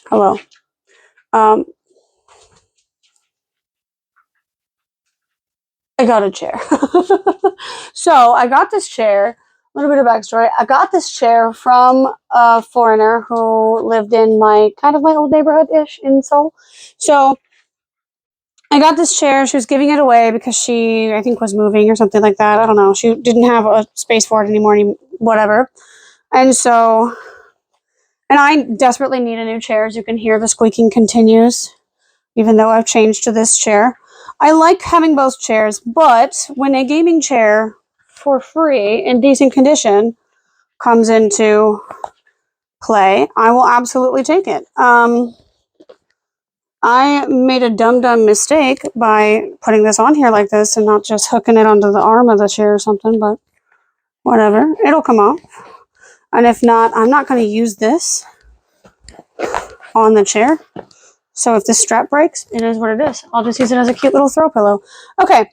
Hello. Um, I got a chair. So I got this chair. A little bit of backstory. I got this chair from a foreigner who lived in my old neighborhood ish in Seoul. So I got this chair. She was giving it away because she, I think, was moving or something like that. I don't know. She didn't have a space for it anymore, whatever. And so, and I desperately need a new chair. As you can hear, the squeaking continues, even though I've changed to this chair. I like having both chairs, but when a gaming chair for free in decent condition comes into play, I will absolutely take it. I made a dumb mistake by putting this on here like this and not just hooking it onto the arm of the chair or something, but whatever. It'll come off. And if not, I'm not going to use this on the chair. So if this strap breaks, it is what it is. I'll just use it as a cute little throw pillow. Okay,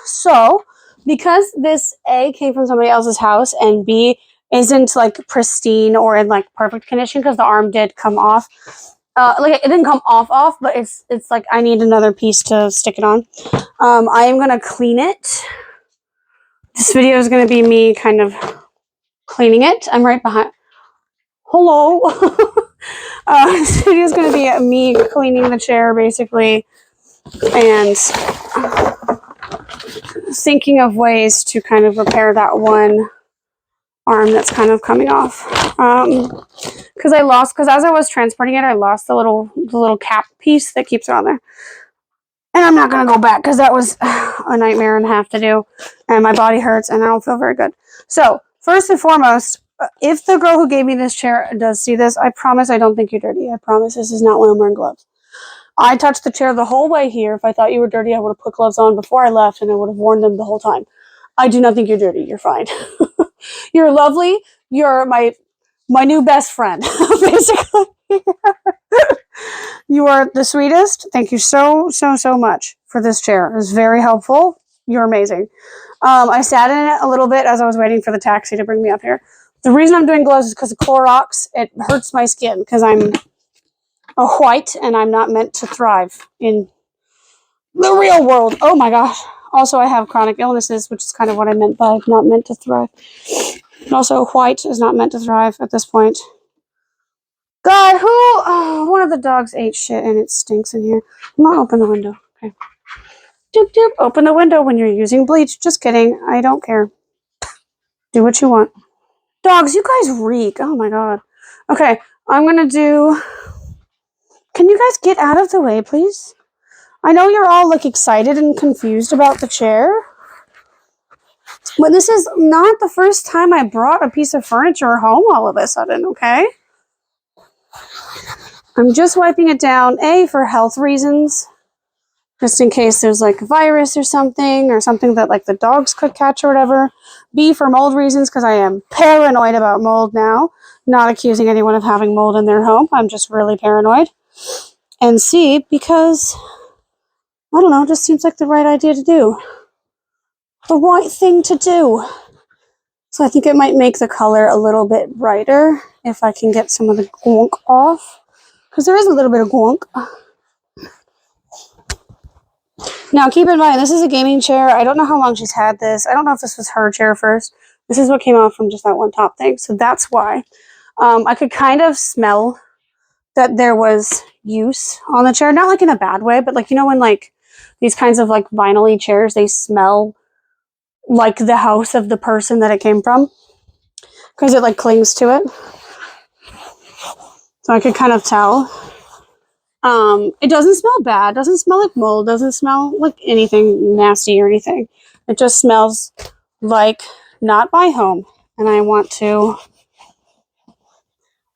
so because this A came from somebody else's house and B isn't like pristine or in like perfect condition because the arm did come off. Like it didn't come off, but it's like I need another piece to stick it on. I am gonna clean it. This video is gonna be me kind of cleaning it. I'm right behind. Hello. This video is gonna be me cleaning the chair basically and thinking of ways to kind of repair that one arm that's kind of coming off. Because as I was transporting it, I lost the little cap piece that keeps it on there. And I'm not going to go back because that was a nightmare and a half to do. And my body hurts and I don't feel very good. So, first and foremost, if the girl who gave me this chair does see this, I promise I don't think you're dirty. I promise this is not when I'm wearing gloves. I touched the chair the whole way here. If I thought you were dirty, I would have put gloves on before I left and I would have worn them the whole time. I do not think you're dirty. You're fine. You're lovely. You're my new best friend, basically. You are the sweetest. Thank you so much for this chair. It was very helpful. You're amazing. I sat in it a little bit as I was waiting for the taxi to bring me up here. The reason I'm doing gloves is because of Clorox. It hurts my skin because I'm a white and I'm not meant to thrive in the real world. Oh my gosh. Also, I have chronic illnesses, which is kind of what I meant by not meant to thrive. And also, white is not meant to thrive at this point. God, who? Oh, one of the dogs ate shit and it stinks in here. I'm gonna open the window. Okay. Doop doop. Open the window when you're using bleach. Just kidding. I don't care. Do what you want. Dogs, you guys reek. Oh my god. Okay, I'm gonna do. Can you guys get out of the way, please? I know you're all like excited and confused about the chair, but this is not the first time I brought a piece of furniture home all of a sudden, okay? I'm just wiping it down, A, for health reasons, just in case there's like a virus or something that like the dogs could catch or whatever. B, for mold reasons, because I am paranoid about mold now. Not accusing anyone of having mold in their home. I'm just really paranoid. And C, because, I don't know, it just seems like the right idea to do. The right thing to do. So I think it might make the color a little bit brighter if I can get some of the gunk off. Because there is a little bit of gunk. Now, keep in mind, this is a gaming chair. I don't know how long she's had this. I don't know if this was her chair first. This is what came out from just that one top thing. So that's why. I could kind of smell that there was use on the chair. Not like in a bad way, but like, you know when like these kinds of like vinyl-y chairs, they smell like the house of the person that it came from. Because it like clings to it. So I could kind of tell. It doesn't smell bad. It doesn't smell like mold. It doesn't smell like anything nasty or anything. It just smells like not my home. And I want to...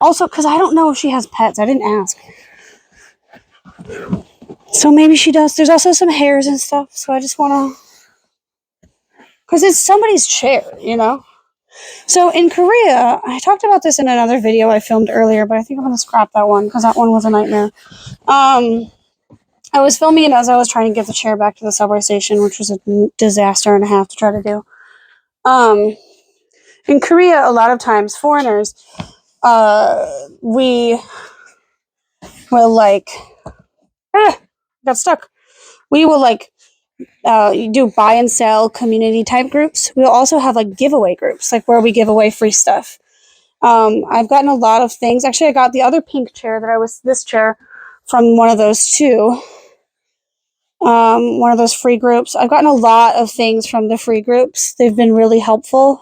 Also, because I don't know if she has pets. I didn't ask. So maybe she does. There's also some hairs and stuff. So I just want to... Because it's somebody's chair, you know? So in Korea, I talked about this in another video I filmed earlier, but I think I'm going to scrap that one because that one was a nightmare. I was filming it as I was trying to get the chair back to the subway station, which was a disaster and a half to try to do. In Korea, a lot of times, foreigners, we will like, got stuck. We will like do buy and sell community type groups. We'll also have like giveaway groups, like where we give away free stuff. I've gotten a lot of things. Actually, I got the other pink chair this chair from one of those too. One of those free groups. I've gotten a lot of things from the free groups. They've been really helpful.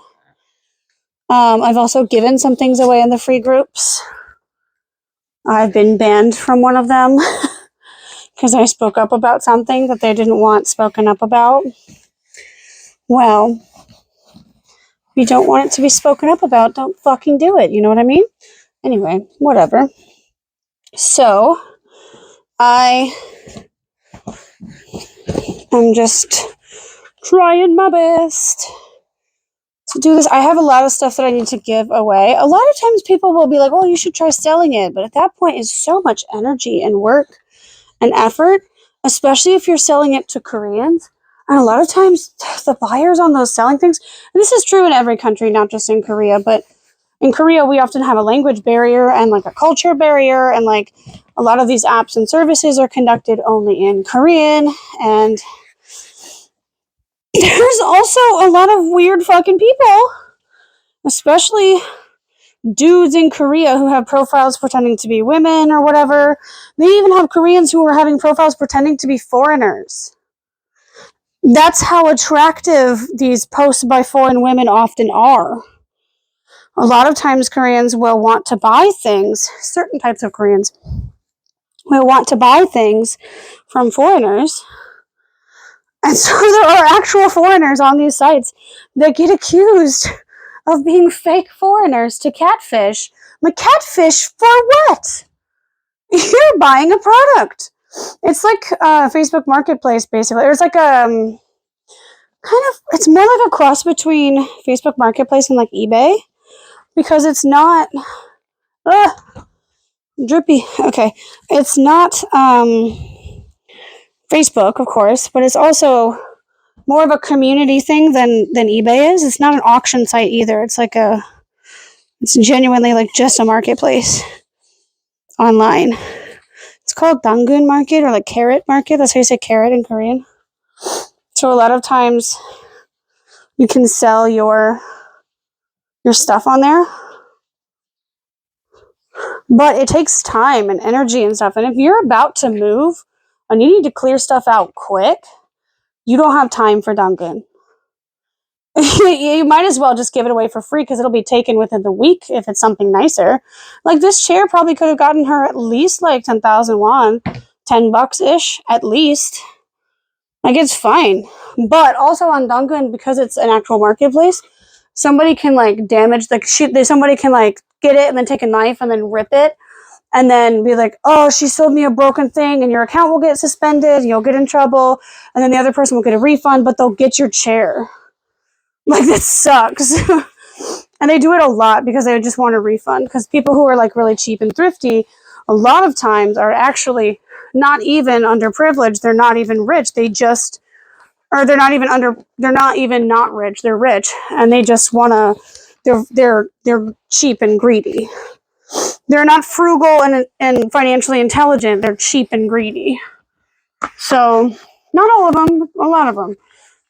I've also given some things away in the free groups. I've been banned from one of them because I spoke up about something that they didn't want spoken up about. Well, if you don't want it to be spoken up about, don't fucking do it. You know what I mean? Anyway, whatever. So, I'm just trying my best to do this. I have a lot of stuff that I need to give away. A lot of times people will be like, oh, you should try selling it. But at that point, it's so much energy and work and effort, especially if you're selling it to Koreans. And a lot of times the buyers on those selling things, and this is true in every country, not just in Korea, but in Korea, we often have a language barrier and like a culture barrier. And like a lot of these apps and services are conducted only in Korean. And there's also a lot of weird fucking people, especially dudes in Korea who have profiles pretending to be women or whatever. They even have Koreans who are having profiles pretending to be foreigners. That's how attractive these posts by foreign women often are. A lot of times Koreans will want to buy things, certain types of Koreans will want to buy things from foreigners. And so there are actual foreigners on these sites that get accused of being fake foreigners to catfish. Like, catfish for what? You're buying a product. It's like Facebook Marketplace, basically. It's like it's more like a cross between Facebook Marketplace and like eBay, because it's not drippy. Okay, it's not Facebook, of course, but it's also more of a community thing than eBay is. It's not an auction site either. It's genuinely like just a marketplace online. It's called Dangun Market or like Carrot Market. That's how you say carrot in Korean. So a lot of times you can sell your stuff on there. But it takes time and energy and stuff. And if you're about to move and you need to clear stuff out quick, you don't have time for Dunkin'. You might as well just give it away for free because it'll be taken within the week if it's something nicer. Like this chair probably could have gotten her at least like 10,000 won, $10-ish at least. Like it's fine. But also on Dunkin', because it's an actual marketplace, somebody can like damage somebody can like get it and then take a knife and then rip it and then be like, oh, she sold me a broken thing, and your account will get suspended, you'll get in trouble, and then the other person will get a refund, but they'll get your chair. Like, that sucks. And they do it a lot because they just want a refund, because people who are like really cheap and thrifty a lot of times are actually not even underprivileged. They're not even rich. They're not even not rich. They're rich, and they just want to, they're cheap and greedy. They're not frugal and financially intelligent. They're cheap and greedy. So, not all of them, a lot of them.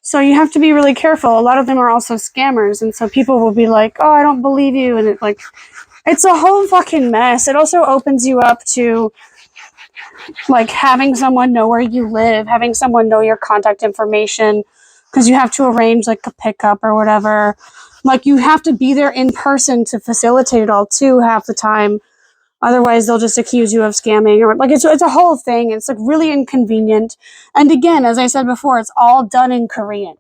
So you have to be really careful. A lot of them are also scammers, and so people will be like, oh, I don't believe you, and it's a whole fucking mess. It also opens you up to like having someone know where you live, having someone know your contact information, because you have to arrange like a pickup or whatever. Like, you have to be there in person to facilitate it all too half the time. Otherwise, they'll just accuse you of scamming, or like it's a whole thing. It's like really inconvenient. And again, as I said before, it's all done in Korean.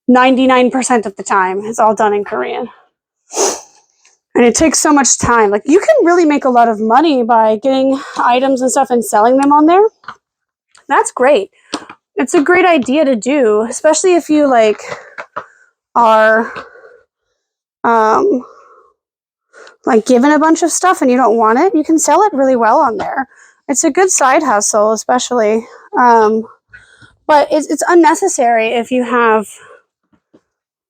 99% of the time, it's all done in Korean. And it takes so much time. Like, you can really make a lot of money by getting items and stuff and selling them on there. That's great. It's a great idea to do, especially if you like are like given a bunch of stuff and you don't want it. You can sell it really well on there. It's a good side hustle, especially. But it's unnecessary if you have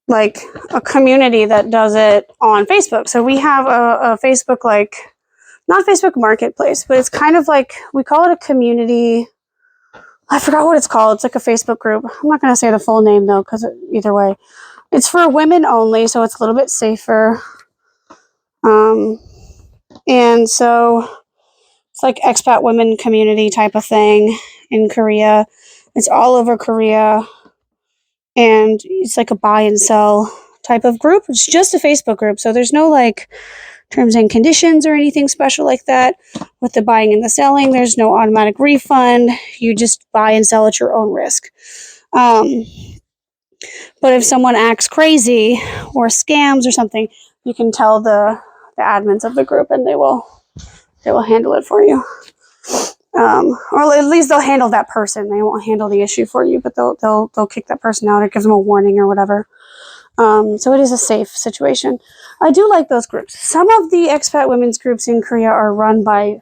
like a community that does it on Facebook. So we have a Facebook like not Facebook Marketplace, but it's kind of like, we call it a community. I forgot what it's called. It's like a Facebook group. I'm not going to say the full name though, because either way, it's for women only, so it's a little bit safer. And so it's like expat women community type of thing in Korea. It's all over Korea, and it's like a buy and sell type of group. It's just a Facebook group, so there's no like terms and conditions or anything special like that. With the buying and the selling, there's no automatic refund. You just buy and sell at your own risk. But if someone acts crazy or scams or something, you can tell the admins of the group, and they will handle it for you. Or at least they'll handle that person. They won't handle the issue for you, but they'll kick that person out or give them a warning or whatever. So it is a safe situation. I do like those groups. Some of the expat women's groups in Korea are run by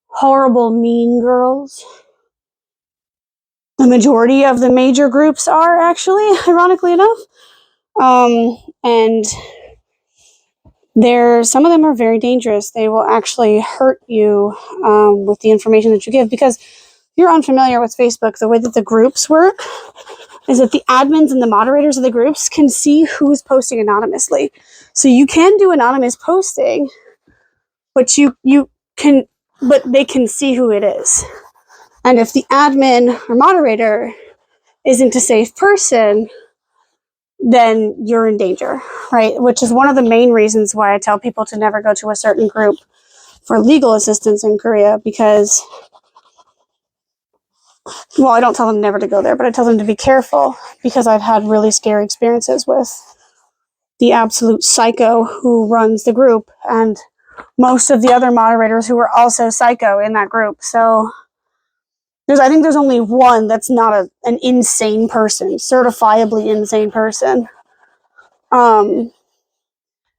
horrible, mean girls. The majority of the major groups are, actually, ironically enough. And some of them are very dangerous. They will actually hurt you with the information that you give. Because if you're unfamiliar with Facebook, the way that the groups work is that the admins and the moderators of the groups can see who's posting anonymously. So you can do anonymous posting, but but they can see who it is. And if the admin or moderator isn't a safe person, then you're in danger, right? Which is one of the main reasons why I tell people to never go to a certain group for legal assistance in Korea, because, well, I don't tell them never to go there, but I tell them to be careful, because I've had really scary experiences with the absolute psycho who runs the group, and most of the other moderators who are also psycho in that group. So I think there's only one that's not an insane person, certifiably insane person. And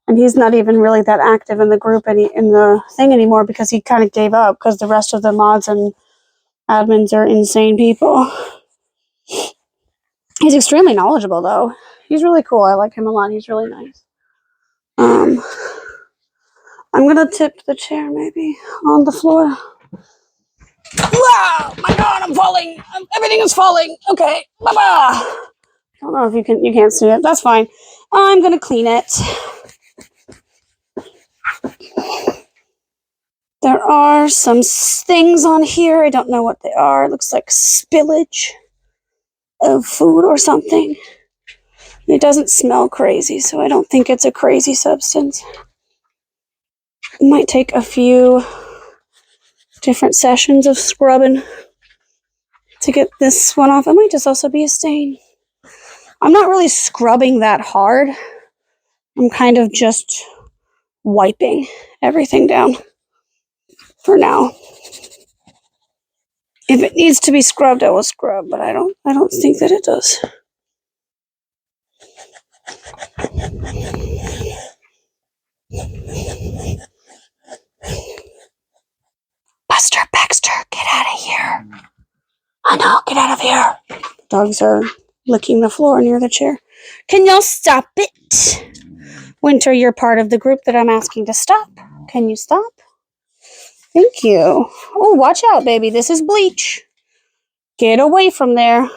he's not even really that active in the group in the thing anymore, because he kind of gave up, because the rest of the mods and admins are insane people. He's extremely knowledgeable, though. He's really cool. I like him a lot. He's really nice. I'm gonna tip the chair maybe on the floor. Wow! My God, I'm falling. Everything is falling. Okay. Bye-bye. I don't know if you can't see it. That's fine. I'm gonna clean it. There are some things on here. I don't know what they are. It looks like spillage of food or something. It doesn't smell crazy, so I don't think it's a crazy substance. It might take a few different sessions of scrubbing to get this one off. It might just also be a stain. I'm not really scrubbing that hard. I'm kind of just wiping everything down for now. If it needs to be scrubbed, I will scrub, but I don't think that it does. Buster Baxter, get out of here. I know, get out of here. Dogs are licking the floor near the chair. Can y'all stop it? Winter, you're part of the group that I'm asking to stop. Can you stop? Thank you. Oh, watch out, baby. This is bleach. Get away from there.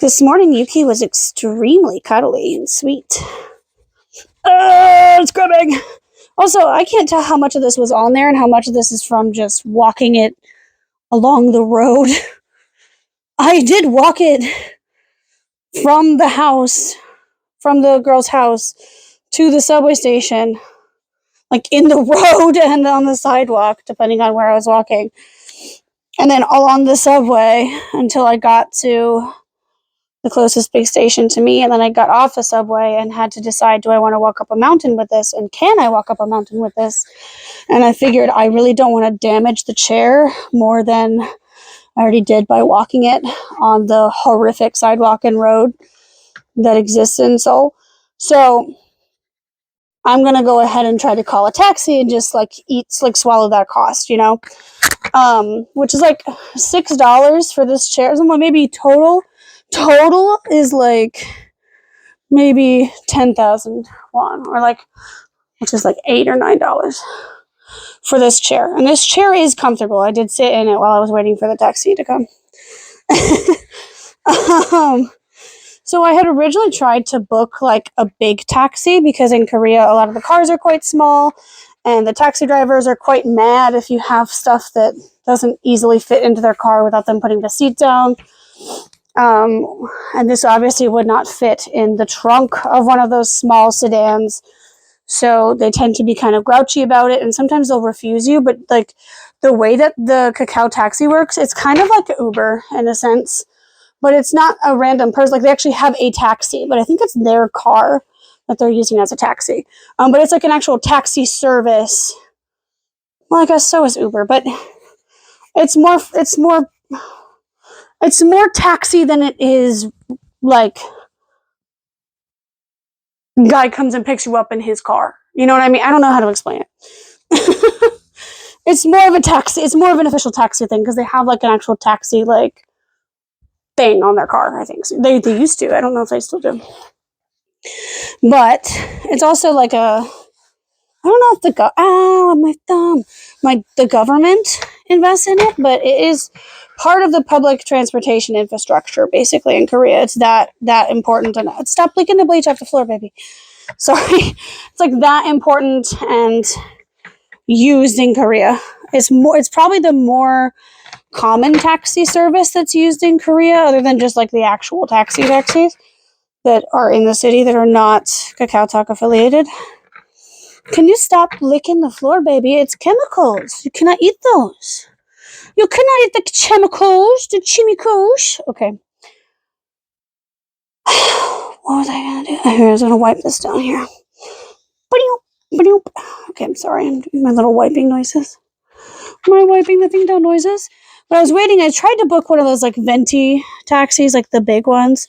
This morning, Yuki was extremely cuddly and sweet. It's coming. Also, I can't tell how much of this was on there and how much of this is from just walking it along the road. I did walk it from the house, from the girl's house, to the subway station, like in the road and on the sidewalk, depending on where I was walking. And then along the subway until I got to the closest big station to me, and then I got off the subway and had to decide, do I want to walk up a mountain with this, and can I walk up a mountain with this? And I figured I really don't want to damage the chair more than I already did by walking it on the horrific sidewalk and road that exists in Seoul. So I'm gonna go ahead and try to call a taxi and just swallow that cost, which is like $6 for this chair. So maybe total is like maybe 10,000 won, or which is like $8 or $9. for this chair. And this chair is comfortable. I did sit in it while I was waiting for the taxi to come. So I had originally tried to book like a big taxi because in Korea a lot of the cars are quite small and the taxi drivers are quite mad if you have stuff that doesn't easily fit into their car without them putting the seat down. And this obviously would not fit in the trunk of one of those small sedans. So they tend to be kind of grouchy about it, and sometimes they'll refuse you. But like the way that the Kakao taxi works, it's kind of like Uber in a sense, but it's not a random person. Like they actually have a taxi, but I think it's their car that they're using as a taxi. But it's like an actual taxi service. Well, I guess so is Uber, but it's more taxi than it is like guy comes and picks you up in his car. You know what I mean? I don't know how to explain it. It's more of a taxi. It's more of an official taxi thing because they have like an actual taxi like thing on their car. I think so. They used to. I don't know if they still do. But it's also like a. I don't know if my thumb. The government invests in it, but it is part of the public transportation infrastructure basically in Korea. It's that important. And stop leaking the bleach off the floor, baby. Sorry. It's like that important and used in Korea. It's probably the more common taxi service that's used in Korea, other than just like the actual taxis that are in the city that are not KakaoTalk affiliated. Can you stop licking the floor, baby? It's chemicals. You cannot eat those. You cannot eat the chemicals, the chimicos. Okay. What was I going to do? Here, I was going to wipe this down here. Okay, I'm sorry. I'm doing my little wiping noises. My wiping the thing down noises. But I was waiting. I tried to book one of those like venti taxis, like the big ones,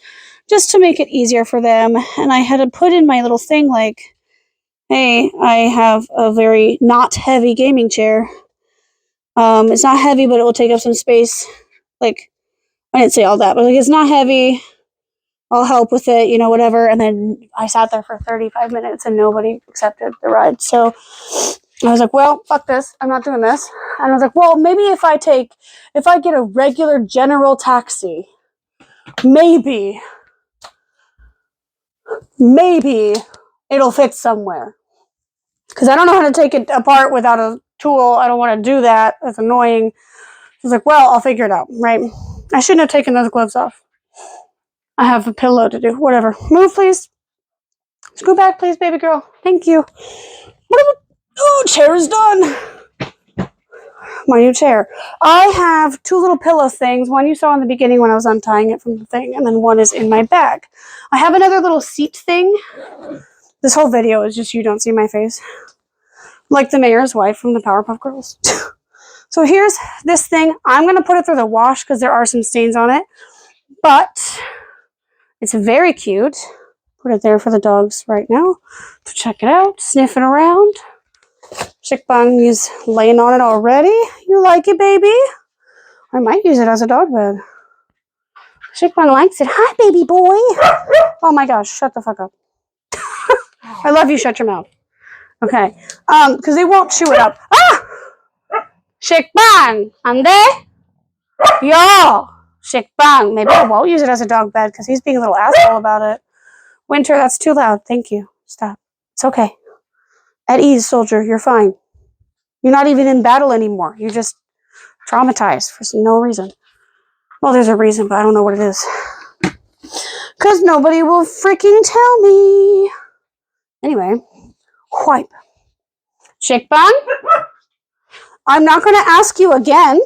just to make it easier for them. And I had to put in my little thing like, hey, I have a very not heavy gaming chair. It's not heavy, but it will take up some space. Like, I didn't say all that, but like, it's not heavy. I'll help with it, whatever. And then I sat there for 35 minutes and nobody accepted the ride. So I was like, well, fuck this. I'm not doing this. And I was like, well, maybe if I get a regular general taxi, maybe it'll fit somewhere. Because I don't know how to take it apart without a tool. I don't want to do that. That's annoying. I was like, well, I'll figure it out, right? I shouldn't have taken those gloves off. I have a pillow to do. Whatever. Move, please. Scoot back, please, baby girl. Thank you. Oh, chair is done. My new chair. I have two little pillow things. One you saw in the beginning when I was untying it from the thing, and then one is in my bag. I have another little seat thing. This whole video is just you don't see my face. Like the mayor's wife from the Powerpuff Girls. So here's this thing. I'm going to put it through the wash because there are some stains on it. But it's very cute. Put it there for the dogs right now to check it out. Sniffing around. Shikbang is laying on it already. You like it, baby? I might use it as a dog bed. Shikbang likes it. Hi, baby boy. Oh my gosh, shut the fuck up. I love you, shut your mouth. Okay. Because they won't chew it up. Ah! Shikbang! Ande? Yo! Shikbang. Maybe I won't use it as a dog bed because he's being a little asshole about it. Winter, that's too loud. Thank you. Stop. It's okay. At ease, soldier. You're fine. You're not even in battle anymore. You're just traumatized for no reason. Well, there's a reason, but I don't know what it is. Because nobody will freaking tell me. Anyway. Wipe. Shikbang? I'm not going to ask you again.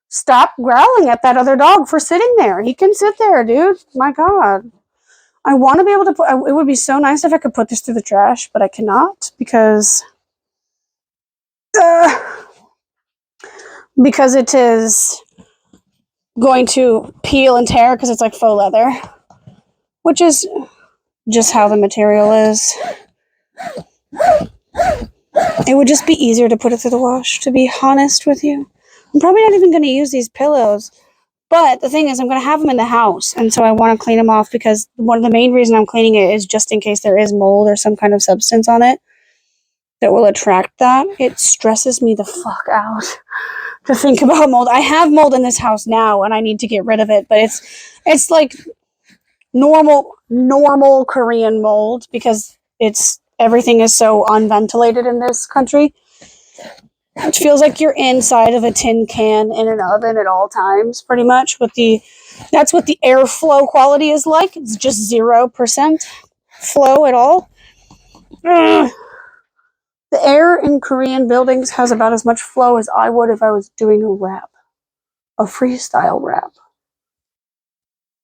Stop growling at that other dog for sitting there. He can sit there, dude. My God. I want to be able to put... It would be so nice if I could put this through the trash, but I cannot because it is going to peel and tear because it's like faux leather, which is just how the material is. It would just be easier to put it through the wash, to be honest with you. I'm probably not even going to use these pillows. But the thing is, I'm going to have them in the house. And so I want to clean them off because one of the main reasons I'm cleaning it is just in case there is mold or some kind of substance on it. that will attract that. It stresses me the fuck out to think about mold. I have mold in this house now and I need to get rid of it, but it's like normal Korean mold because everything is so unventilated in this country. It feels like you're inside of a tin can in an oven at all times, pretty much. That's what the airflow quality is like. It's just 0% flow at all. Ugh. The air in Korean buildings has about as much flow as I would if I was doing a rap, a freestyle rap.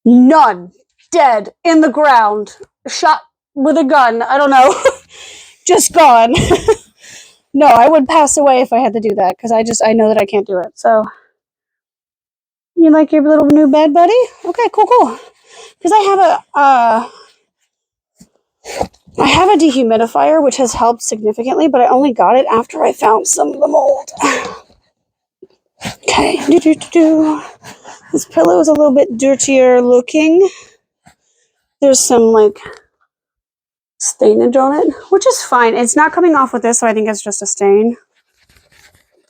None. Dead. In the ground. Shot with a gun. I don't know. Just gone. No, I would pass away if I had to do that because I know that I can't do it. So, you like your little new bed, buddy? Okay, cool. Because I have a dehumidifier, which has helped significantly, but I only got it after I found some of the mold. Okay. This pillow is a little bit dirtier looking. There's some, like, stainage on it, which is fine. It's not coming off with this, so I think it's just a stain.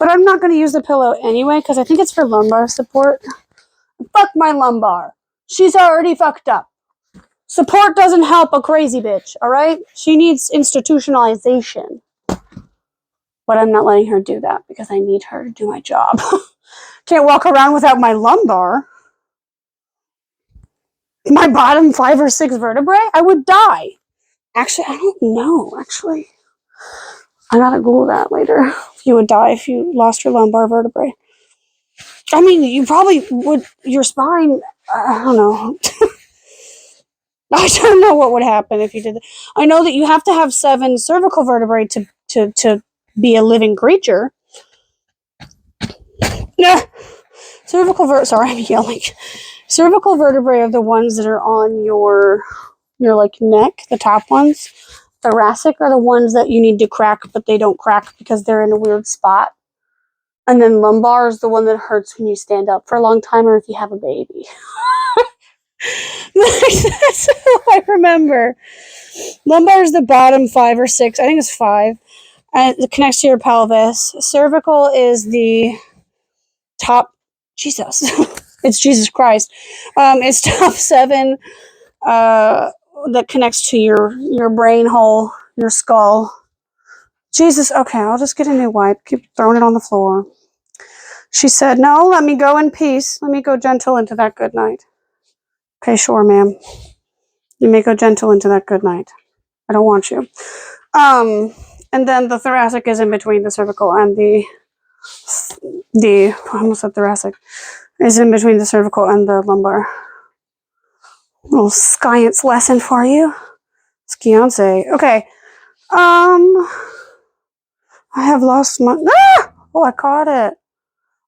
But I'm not going to use the pillow anyway, because I think it's for lumbar support. Fuck my lumbar. She's already fucked up. Support doesn't help a crazy bitch, alright? She needs institutionalization. But I'm not letting her do that, because I need her to do my job. Can't walk around without my lumbar. My bottom 5 or 6 vertebrae? I would die. Actually, I don't know, actually. I gotta Google that later. If you would die if you lost your lumbar vertebrae. I mean, you probably would, your spine, I don't know. I don't know what would happen if you did that. I know that you have to have 7 cervical vertebrae to be a living creature. Nah. Sorry, I'm yelling. Cervical vertebrae are the ones that are on your like neck, the top ones. Thoracic are the ones that you need to crack, but they don't crack because they're in a weird spot. And then lumbar is the one that hurts when you stand up for a long time or if you have a baby. That's how I remember. Lumbar is the bottom 5 or 6. I think it's 5. And it connects to your pelvis. Cervical is the top. Jesus. It's Jesus Christ. It's top 7 that connects to your brain hole, your skull. Jesus. Okay, I'll just get a new wipe. Keep throwing it on the floor. She said, no, let me go in peace. Let me go gentle into that good night. Okay, sure, ma'am. You may go gentle into that good night. I don't want you. And then the thoracic is in between the cervical and the I almost said thoracic, is in between the cervical and the lumbar. Little science lesson for you. Skiance. Okay. I have lost my, oh, I caught it.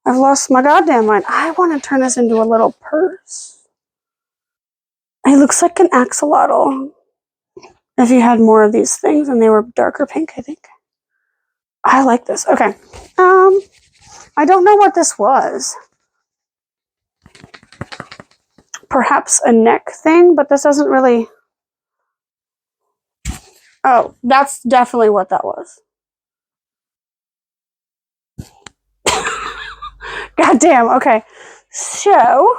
I've lost my goddamn mind. I want to turn this into a little purse. It looks like an axolotl. If you had more of these things and they were darker pink, I think. I like this. Okay. I don't know what this was. Perhaps a neck thing, but this doesn't really... Oh, that's definitely what that was. God damn, okay. So...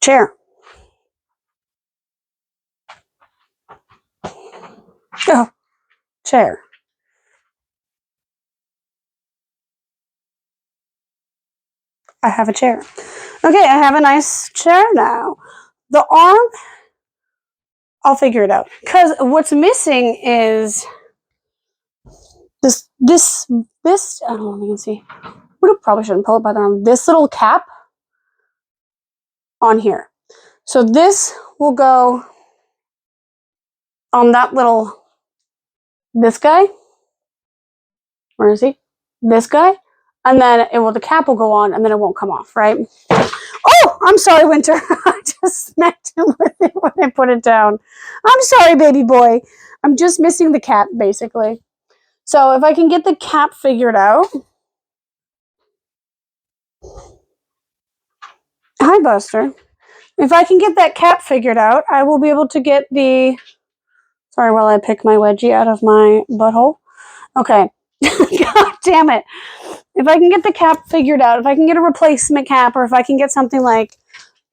Chair. Oh, chair. I have a chair. Okay, I have a nice chair now. The arm, I'll figure it out. Because what's missing is this, I don't know if you can see. We probably shouldn't pull it by the arm. This little cap on here. So this will go on that little, this guy. Where is he? This guy. And then the cap will go on and then it won't come off, right? Oh, I'm sorry, Winter. I just smacked him with it when I put it down. I'm sorry, baby boy. I'm just missing the cap, basically. So if I can get the cap figured out. Hi, Buster. If I can get that cap figured out, I will be able to get the... Sorry while I pick my wedgie out of my butthole. Okay. God damn it. If I can get the cap figured out, if I can get a replacement cap, or if I can get something like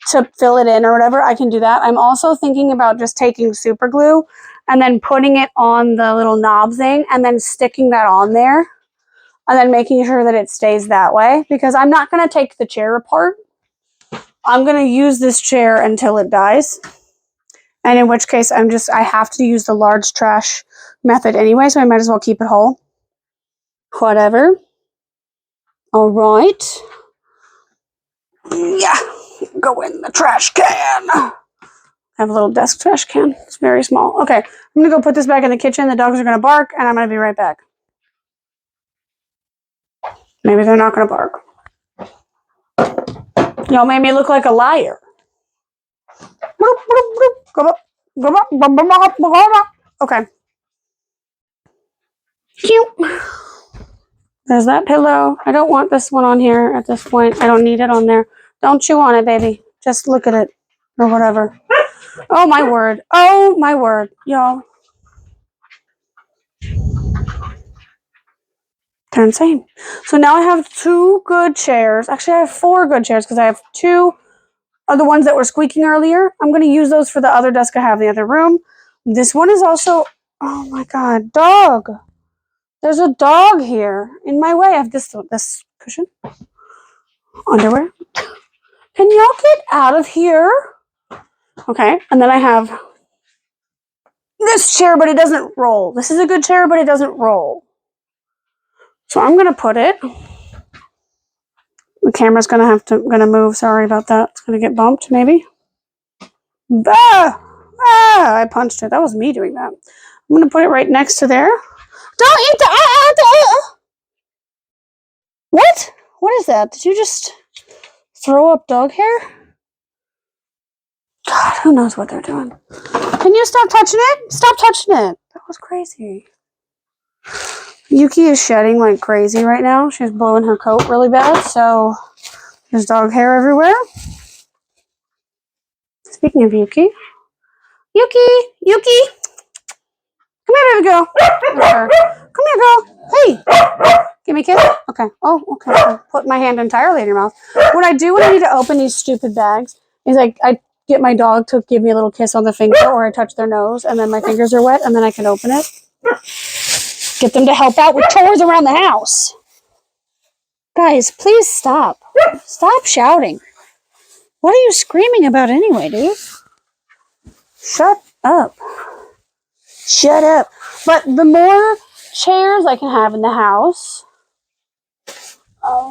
to fill it in or whatever, I can do that. I'm also thinking about just taking super glue and then putting it on the little knob thing and then sticking that on there and then making sure that it stays that way, because I'm not going to take the chair apart. I'm going to use this chair until it dies. And in which case I have to use the large trash method anyway, so I might as well keep it whole. Whatever. All right. Yeah. Go in the trash can. I have a little desk trash can. It's very small. Okay. I'm going to go put this back in the kitchen. The dogs are going to bark, and I'm going to be right back. Maybe they're not going to bark. Y'all made me look like a liar. Okay. Cute. There's that pillow. I don't want this one on here at this point. I don't need it on there. Don't chew on it, baby. Just look at it. Or whatever. Oh, my word. Oh, my word. Y'all. They're insane. So now I have 2 good chairs. Actually, I have 4 good chairs because I have 2 are the ones that were squeaking earlier. I'm going to use those for the other desk I have in the other room. This one is also... Oh, my God. Dog. There's a dog here in my way. I have this cushion. Underwear. Can y'all get out of here? Okay, and then I have this chair, but it doesn't roll. This is a good chair, but it doesn't roll. So I'm gonna put it. The camera's gonna move. Sorry about that. It's gonna get bumped, maybe. I punched it. That was me doing that. I'm gonna put it right next to there. Don't eat the. What? What is that? Did you just throw up dog hair? God, who knows what they're doing? Can you stop touching it? Stop touching it. That was crazy. Yuki is shedding like crazy right now. She's blowing her coat really bad, so there's dog hair everywhere. Speaking of Yuki. Yuki! Come here, baby girl. Come here, girl. Hey! Give me a kiss. Okay. Oh, okay. I'll put my hand entirely in your mouth. What I do when I need to open these stupid bags is I get my dog to give me a little kiss on the finger, or I touch their nose, and then my fingers are wet, and then I can open it. Get them to help out with chores around the house. Guys, please stop. Stop shouting. What are you screaming about anyway, dude? Shut up. Shut up. But the more chairs I can have in the house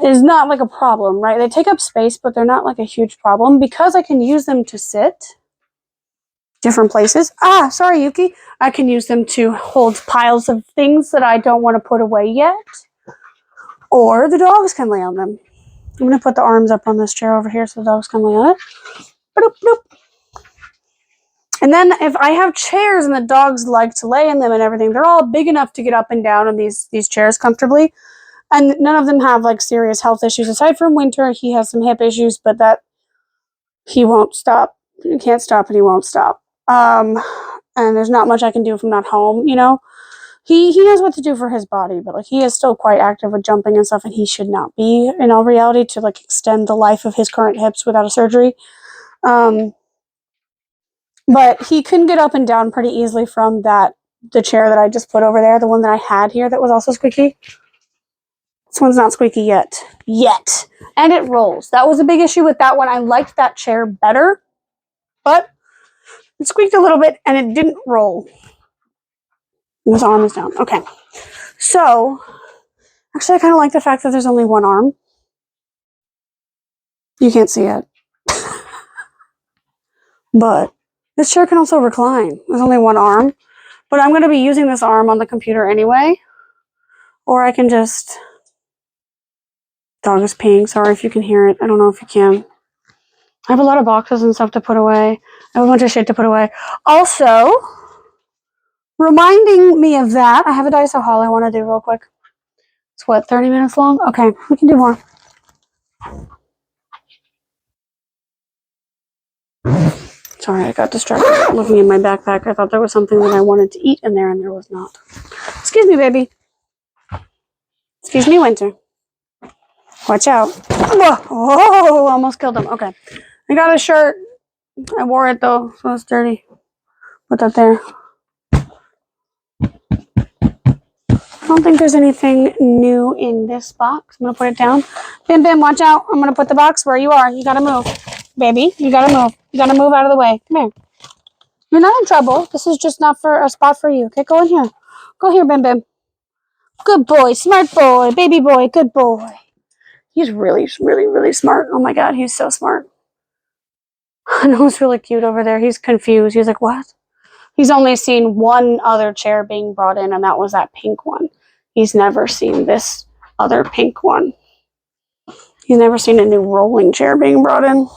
is not like a problem, right? They take up space, but they're not like a huge problem because I can use them to sit different places. Sorry, Yuki. I can use them to hold piles of things that I don't want to put away yet. Or the dogs can lay on them. I'm going to put the arms up on this chair over here so the dogs can lay on it. Boop, boop. And then if I have chairs and the dogs like to lay in them and everything, they're all big enough to get up and down in these chairs comfortably. And none of them have like serious health issues. Aside from Winter, he has some hip issues, but that he won't stop. He can't stop and he won't stop. And there's not much I can do if I'm not home, you know. He knows what to do for his body, but like he is still quite active with jumping and stuff, and he should not be in all reality to like extend the life of his current hips without a surgery. But he can get up and down pretty easily from the chair that I just put over there, the one that I had here that was also squeaky. This one's not squeaky yet. And it rolls. That was a big issue with that one. I liked that chair better, but it squeaked a little bit and it didn't roll. His arm is down. Okay. So, actually I kind of like the fact that there's only one arm. You can't see it. But this chair can also recline. There's only one arm. But I'm going to be using this arm on the computer anyway. Or I can just... Dog is peeing. Sorry if you can hear it. I don't know if you can. I have a lot of boxes and stuff to put away. I have a bunch of shit to put away. Also, reminding me of that, I have a Daiso haul I want to do real quick. It's what, 30 minutes long? Okay, we can do more. Sorry, I got distracted looking in my backpack. I thought there was something that I wanted to eat in there, and there was not. Excuse me, baby. Excuse me, Winter. Watch out. Oh, almost killed him. Okay. I got a shirt. I wore it, though, so it's dirty. Put that there. I don't think there's anything new in this box. I'm going to put it down. Bim, Bim, watch out. I'm going to put the box where you are. You got to move. Baby, you got to move. You got to move out of the way. Come here. You're not in trouble. This is just not for a spot for you. Okay, go in here. Go here, Bim, Bim. Good boy. Smart boy. Baby boy. Good boy. He's really, really, really smart. Oh, my God. He's so smart. I know it's really cute over there. He's confused. He's like, what? He's only seen one other chair being brought in, and that was that pink one. He's never seen this other pink one. He's never seen a new rolling chair being brought in.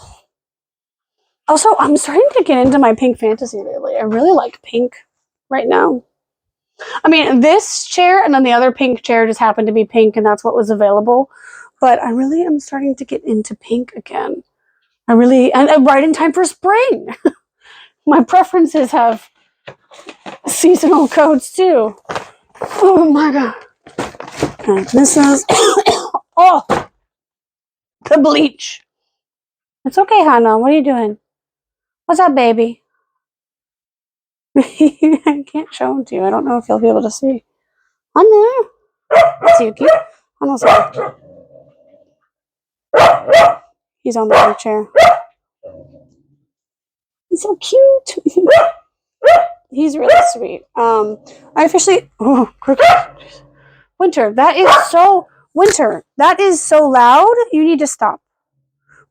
Also, I'm starting to get into my pink fantasy lately. I really like pink right now. I mean, this chair and then the other pink chair just happened to be pink, and that's what was available. But I really am starting to get into pink again. And right in time for spring. My preferences have seasonal codes too. Oh my God. And this is oh, the bleach. It's okay, Hannah. What are you doing? What's up, baby? I can't show him to you. I don't know if you'll be able to see. Hannah. That's Yuki. Hannah's here. He's on the other chair. He's so cute. He's really sweet. I officially Winter, that is so loud. You need to stop.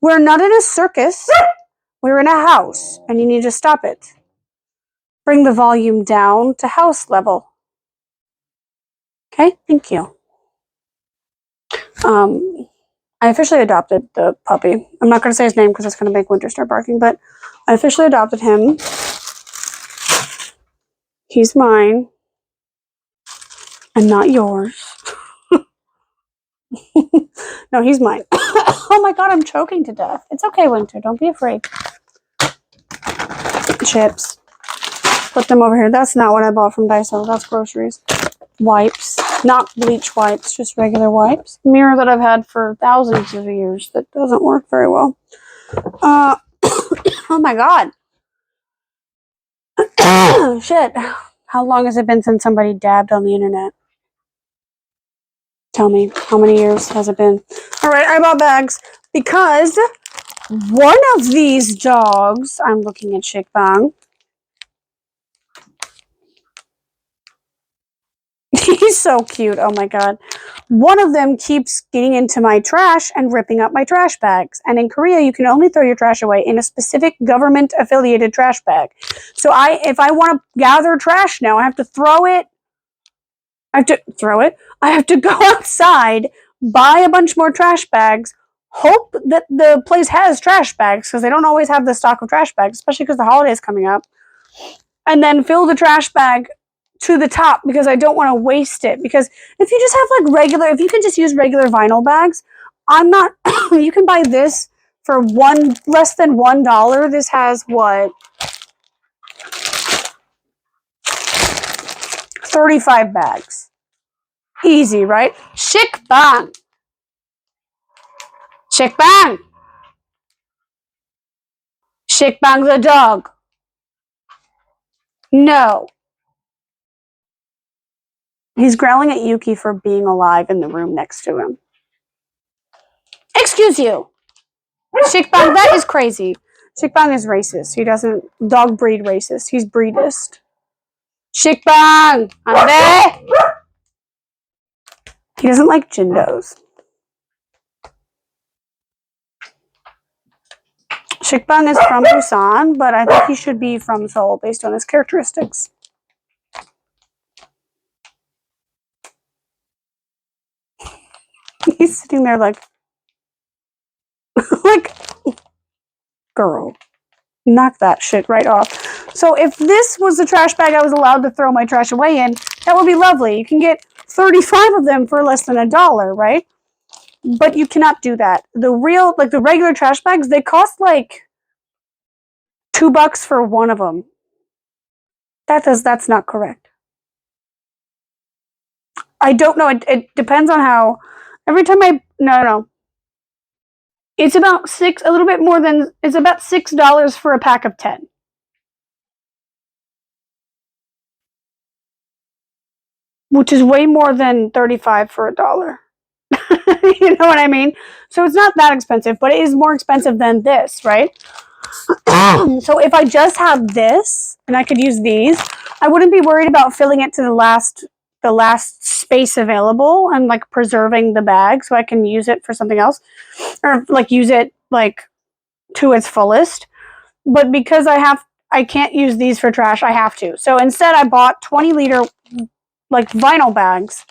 We're not in a circus. We're in a house, and you need to stop it. Bring the volume down to house level. Okay, thank you. I officially adopted the puppy. I'm not going to say his name because it's going to make Winter start barking, but I officially adopted him. He's mine and not yours. No, he's mine. Oh my God, I'm choking to death. It's okay, Winter. Don't be afraid. Chips. Put them over here. That's not what I bought from Daiso. That's groceries. Wipes. Not bleach wipes, just regular wipes. Mirror that I've had for thousands of years that doesn't work very well. Oh my God. Shit. How long has it been since somebody dabbed on the internet? Tell me, how many years has it been? All right, I bought bags because one of these dogs, I'm looking at Shikbang. He's so cute. Oh my God. One of them keeps getting into my trash and ripping up my trash bags. And in Korea, you can only throw your trash away in a specific government affiliated trash bag. So if I want to gather trash now, I have to throw it. I have to go outside, buy a bunch more trash bags, hope that the place has trash bags because they don't always have the stock of trash bags, especially because the holiday is coming up. And then fill the trash bag to the top because I don't want to waste it. Because if you just have if you can just use regular vinyl bags, you can buy this for less than $1. This has what? 35 bags. Easy, right? Shikbang. Shikbang. Shikbang the dog. No. He's growling at Yuki for being alive in the room next to him. Excuse you. Shikbang, that is crazy. Shikbang is racist. He doesn't dog breed racist. He's breedist. Shikbang! Ande! He doesn't like Jindos. Shikbang is from Busan, but I think he should be from Seoul based on his characteristics. He's sitting there like, girl, knock that shit right off. So if this was the trash bag I was allowed to throw my trash away in, that would be lovely. You can get 35 of them for less than $1, right? But you cannot do that. The regular trash bags, they cost like $2 for one of them. That's not correct. I don't know. It depends on how. Every time no. It's about a little bit more than, it's about $6 for a pack of 10. Which is way more than 35 for $1. You know what I mean? So it's not that expensive, but it is more expensive than this, right? So if I just have this and I could use these, I wouldn't be worried about filling it to the last space available and like preserving the bag so I can use it for something else, or like use it like to its fullest. But because I can't use these for trash, I have to. So instead I bought 20-liter like vinyl bags,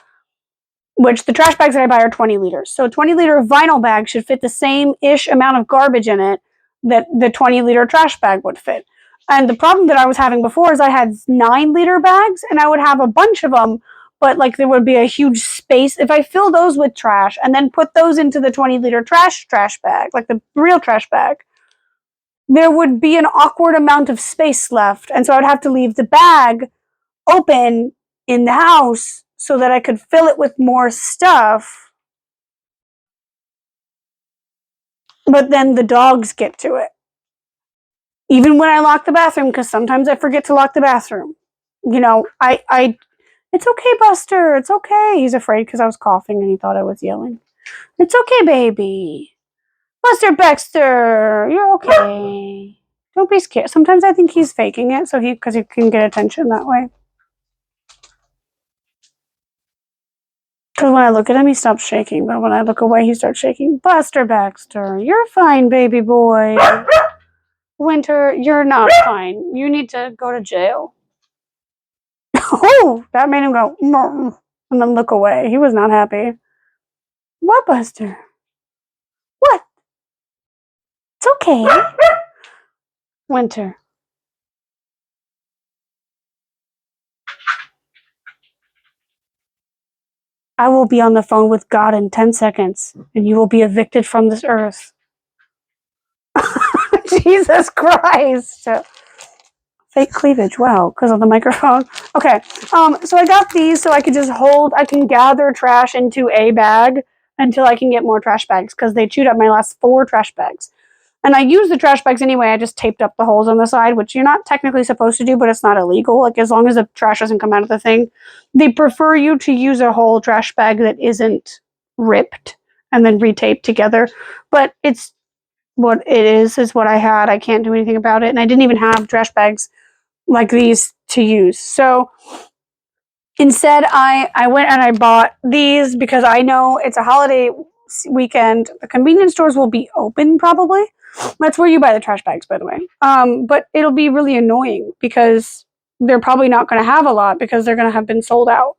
which the trash bags that I buy are 20 liters. So a 20-liter vinyl bag should fit the same-ish amount of garbage in it that the 20-liter trash bag would fit. And the problem that I was having before is I had 9-liter bags, and I would have a bunch of them, but like there would be a huge space. If I fill those with trash and then put those into the 20-liter trash bag, like the real trash bag, there would be an awkward amount of space left. And so I'd have to leave the bag open in the house so that I could fill it with more stuff. But then the dogs get to it. Even when I lock the bathroom, because sometimes I forget to lock the bathroom. You know, it's okay, Buster. It's okay. He's afraid because I was coughing and he thought I was yelling. It's okay, baby. Buster Baxter, you're okay. Don't be scared. Sometimes I think he's faking it because he can get attention that way. Because when I look at him, he stops shaking. But when I look away, he starts shaking. Buster Baxter, you're fine, baby boy. Winter, you're not fine. You need to go to jail. Oh, that made him go, and then look away. He was not happy. What, Buster? What? It's okay. Winter. I will be on the phone with God in 10 seconds, and you will be evicted from this earth. Jesus Christ. Fake cleavage, wow, because of the microphone. Okay, so I got these so I could just I can gather trash into a bag until I can get more trash bags, because they chewed up my last 4 trash bags. And I use the trash bags anyway. I just taped up the holes on the side, which you're not technically supposed to do, but it's not illegal. Like, as long as the trash doesn't come out of the thing. They prefer you to use a whole trash bag that isn't ripped and then retaped together. But it's what it is what I had. I can't do anything about it. And I didn't even have trash bags like these to use. So instead, I went and I bought these because I know it's a holiday weekend. The convenience stores will be open probably. That's where you buy the trash bags, by the way. But it'll be really annoying because they're probably not going to have a lot because they're going to have been sold out.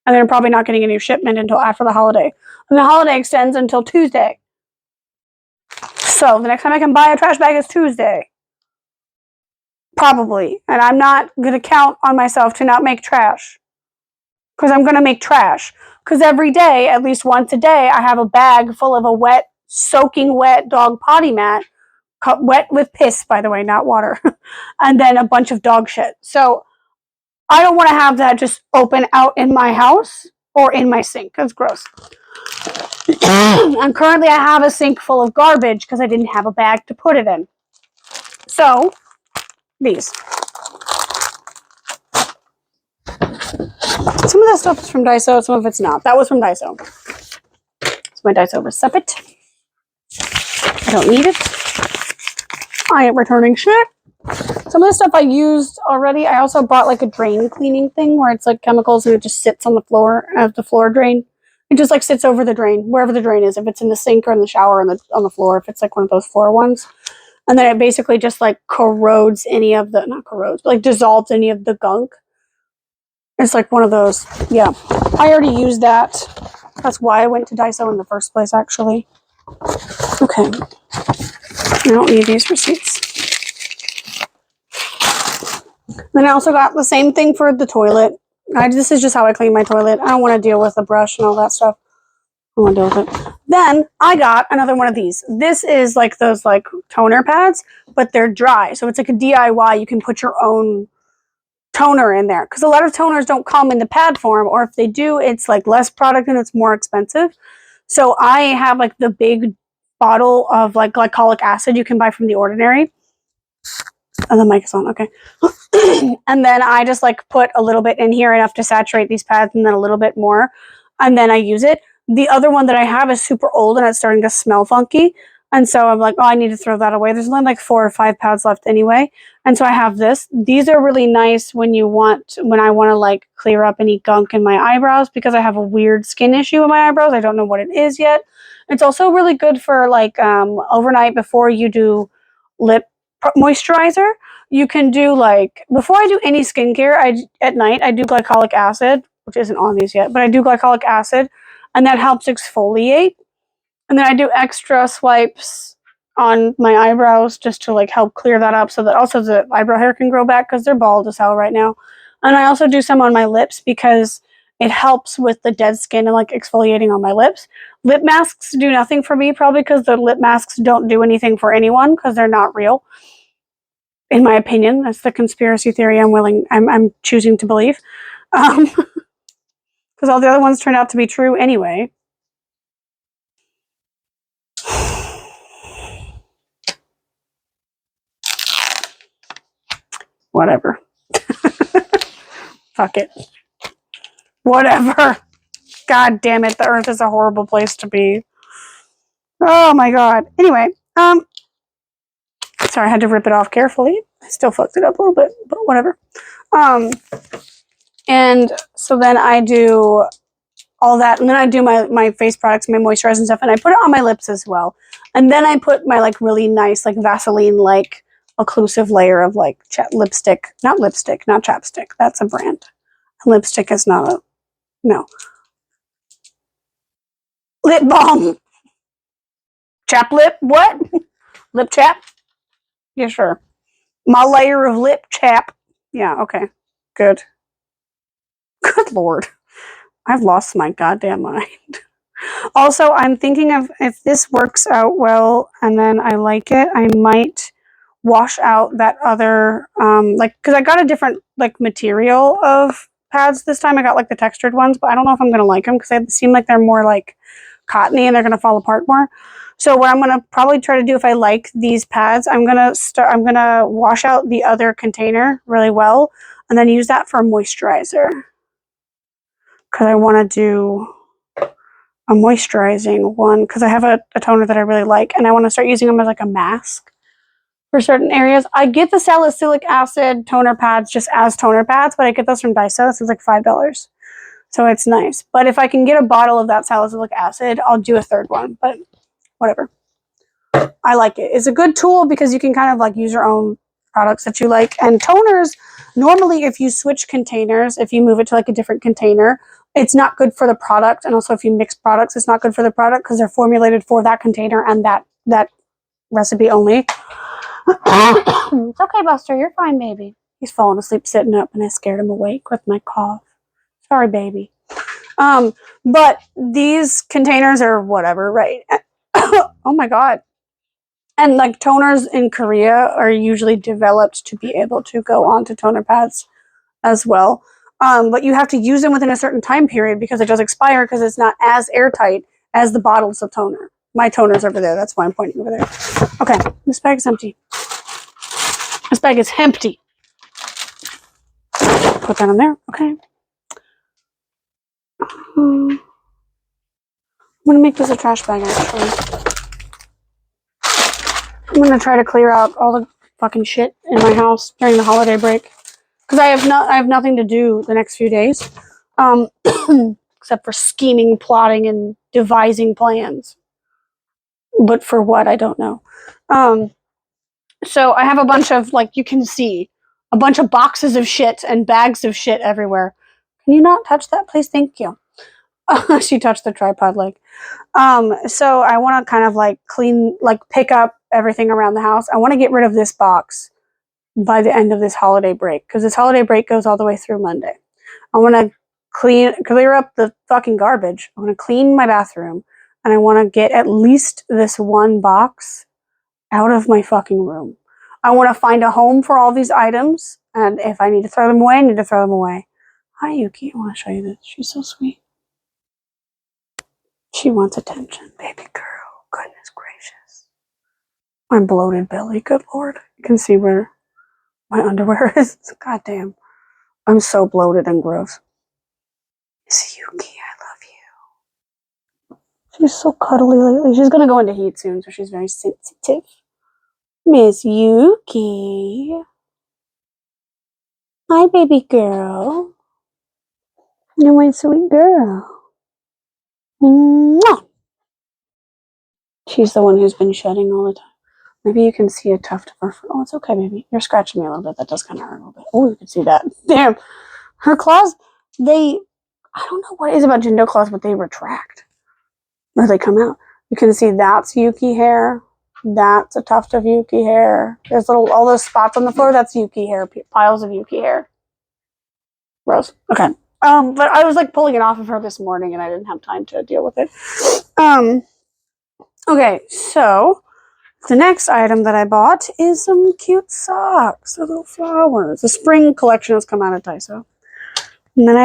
And they're probably not getting a new shipment until after the holiday. And the holiday extends until Tuesday. So the next time I can buy a trash bag is Tuesday. Probably. And I'm not going to count on myself to not make trash. Because I'm going to make trash. Because every day, at least once a day, I have a bag full of a soaking wet dog potty mat. Wet with piss, by the way, not water. And then a bunch of dog shit. So I don't want to have that just open out in my house or in my sink. That's gross. And currently I have a sink full of garbage because I didn't have a bag to put it in. So, these. Some of that stuff is from Daiso, some of it's not. That was from Daiso. It's my Daiso Recipit. I don't need it. I am returning shit. Some of the stuff I used already. I also bought like a drain cleaning thing where it's like chemicals and it just sits on the floor as the floor drain. It just like sits over the drain, wherever the drain is. If it's in the sink or in the shower or on the floor, if it's like one of those floor ones. And then it basically just like corrodes any of the, not corrodes, but like dissolves any of the gunk. It's like one of those. Yeah. I already used that. That's why I went to Daiso in the first place, actually. Okay. I don't need these receipts. Then I also got the same thing for the toilet. This is just how I clean my toilet. I don't want to deal with the brush and all that stuff. I don't want to deal with it. Then I got another one of these. This is like those like toner pads, but they're dry. So it's like a DIY. You can put your own toner in there because a lot of toners don't come in the pad form, or if they do, it's like less product and it's more expensive. So I have like the big bottle of like glycolic acid you can buy from The Ordinary. And the mic is on, okay. And then I just like put a little bit in here, enough to saturate these pads, and then a little bit more, and then I use it. The other one that I have is super old and it's starting to smell funky. And so I'm like, oh, I need to throw that away. There's only like 4 or 5 pads left anyway. And so I have this. These are really nice when I want to like clear up any gunk in my eyebrows because I have a weird skin issue in my eyebrows. I don't know what it is yet. It's also really good for like overnight before you do lip moisturizer. You can do like, before I do any skincare, at night I do glycolic acid, which isn't on these yet, but I do glycolic acid, and that helps exfoliate. And then I do extra swipes on my eyebrows just to like help clear that up so that also the eyebrow hair can grow back because they're bald as hell right now. And I also do some on my lips because it helps with the dead skin and like exfoliating on my lips. Lip masks do nothing for me, probably because the lip masks don't do anything for anyone because they're not real. In my opinion, that's the conspiracy theory I'm choosing to believe. Because all the other ones turned out to be true anyway. Whatever. Fuck it. Whatever. God damn it, the earth is a horrible place to be. Oh my god. Anyway, sorry, I had to rip it off carefully. I still fucked it up a little bit, but whatever. And so then I do all that, and then I do my face products, my moisturizer and stuff, and I put it on my lips as well. And then I put my like really nice like Vaseline like occlusive layer of like lipstick, not chapstick. That's a brand. Lipstick is not a, no. Lip balm. Chap lip? What? Lip chap? Yeah, sure. My layer of lip chap. Yeah, okay. Good. Good lord. I've lost my goddamn mind. Also, I'm thinking of if this works out well and then I like it, I might wash out that other, like, because I got a different, like, material of pads this time. I got, like, the textured ones, but I don't know if I'm going to like them because they seem like they're more, like, cottony and they're going to fall apart more. So what I'm going to probably try to do if I like these pads, I'm going to wash out the other container really well and then use that for a moisturizer. Because I want to do a moisturizing one because I have a toner that I really like and I want to start using them as like a mask for certain areas. I get the salicylic acid toner pads just as toner pads, but I get those from Daiso. So it's like $5. So it's nice. But if I can get a bottle of that salicylic acid, I'll do a third one, but whatever. I like it. It's a good tool because you can kind of like use your own products that you like. And toners, normally if you switch containers, if you move it to like a different container, it's not good for the product. And also if you mix products, it's not good for the product because they're formulated for that container and that recipe only. It's okay, Buster. You're fine, baby. He's falling asleep sitting up and I scared him awake with my cough. Sorry, baby. But these containers are whatever, right? Oh my god. And like toners in Korea are usually developed to be able to go onto toner pads as well. But you have to use them within a certain time period because it does expire because it's not as airtight as the bottles of toner. My toner's over there. That's why I'm pointing over there. Okay, this bag is empty. This bag is empty. Put that in there. Okay. I'm going to make this a trash bag, actually. I'm going to try to clear out all the fucking shit in my house during the holiday break. Because I have nothing to do the next few days. Except for scheming, plotting, and devising plans. But for what, I don't know. So I have a bunch of, like, you can see, a bunch of boxes of shit and bags of shit everywhere. Can you not touch that, please? Thank you. She touched the tripod leg. So I want to kind of, like, clean, like, pick up everything around the house. I want to get rid of this box by the end of this holiday break. Because this holiday break goes all the way through Monday. I want to clear up the fucking garbage. I want to clean my bathroom. and I want to get at least this one box out of my fucking room. I want to find a home for all these items, and if I need to throw them away, I need to throw them away. Hi, Yuki. I want to show you this. She's so sweet. She wants attention, baby girl. Goodness gracious. My bloated belly, good lord. You can see where my underwear is. God damn. I'm so bloated and gross. Miss Yuki, I love you. She's so cuddly lately. She's gonna go into heat soon, so she's very sensitive. Miss Yuki. Hi, baby girl. You're my sweet girl. Mwah! She's the one who's been shedding all the time. Maybe you can see a tuft of her fur. Oh, it's okay, baby. You're scratching me a little bit. That does kind of hurt a little bit. Oh, you can see that. Damn. Her claws, I don't know what it is about Jindo claws, but they retract. Or they come out. You can see that's Yuki hair. That's a tuft of Yuki hair. There's all those spots on the floor. That's Yuki hair. Piles of Yuki hair. Gross. Okay. But I was like pulling it off of her this morning and I didn't have time to deal with it. Okay, so the next item that I bought is some cute socks, the little flowers. The spring collection has come out of Daiso. And then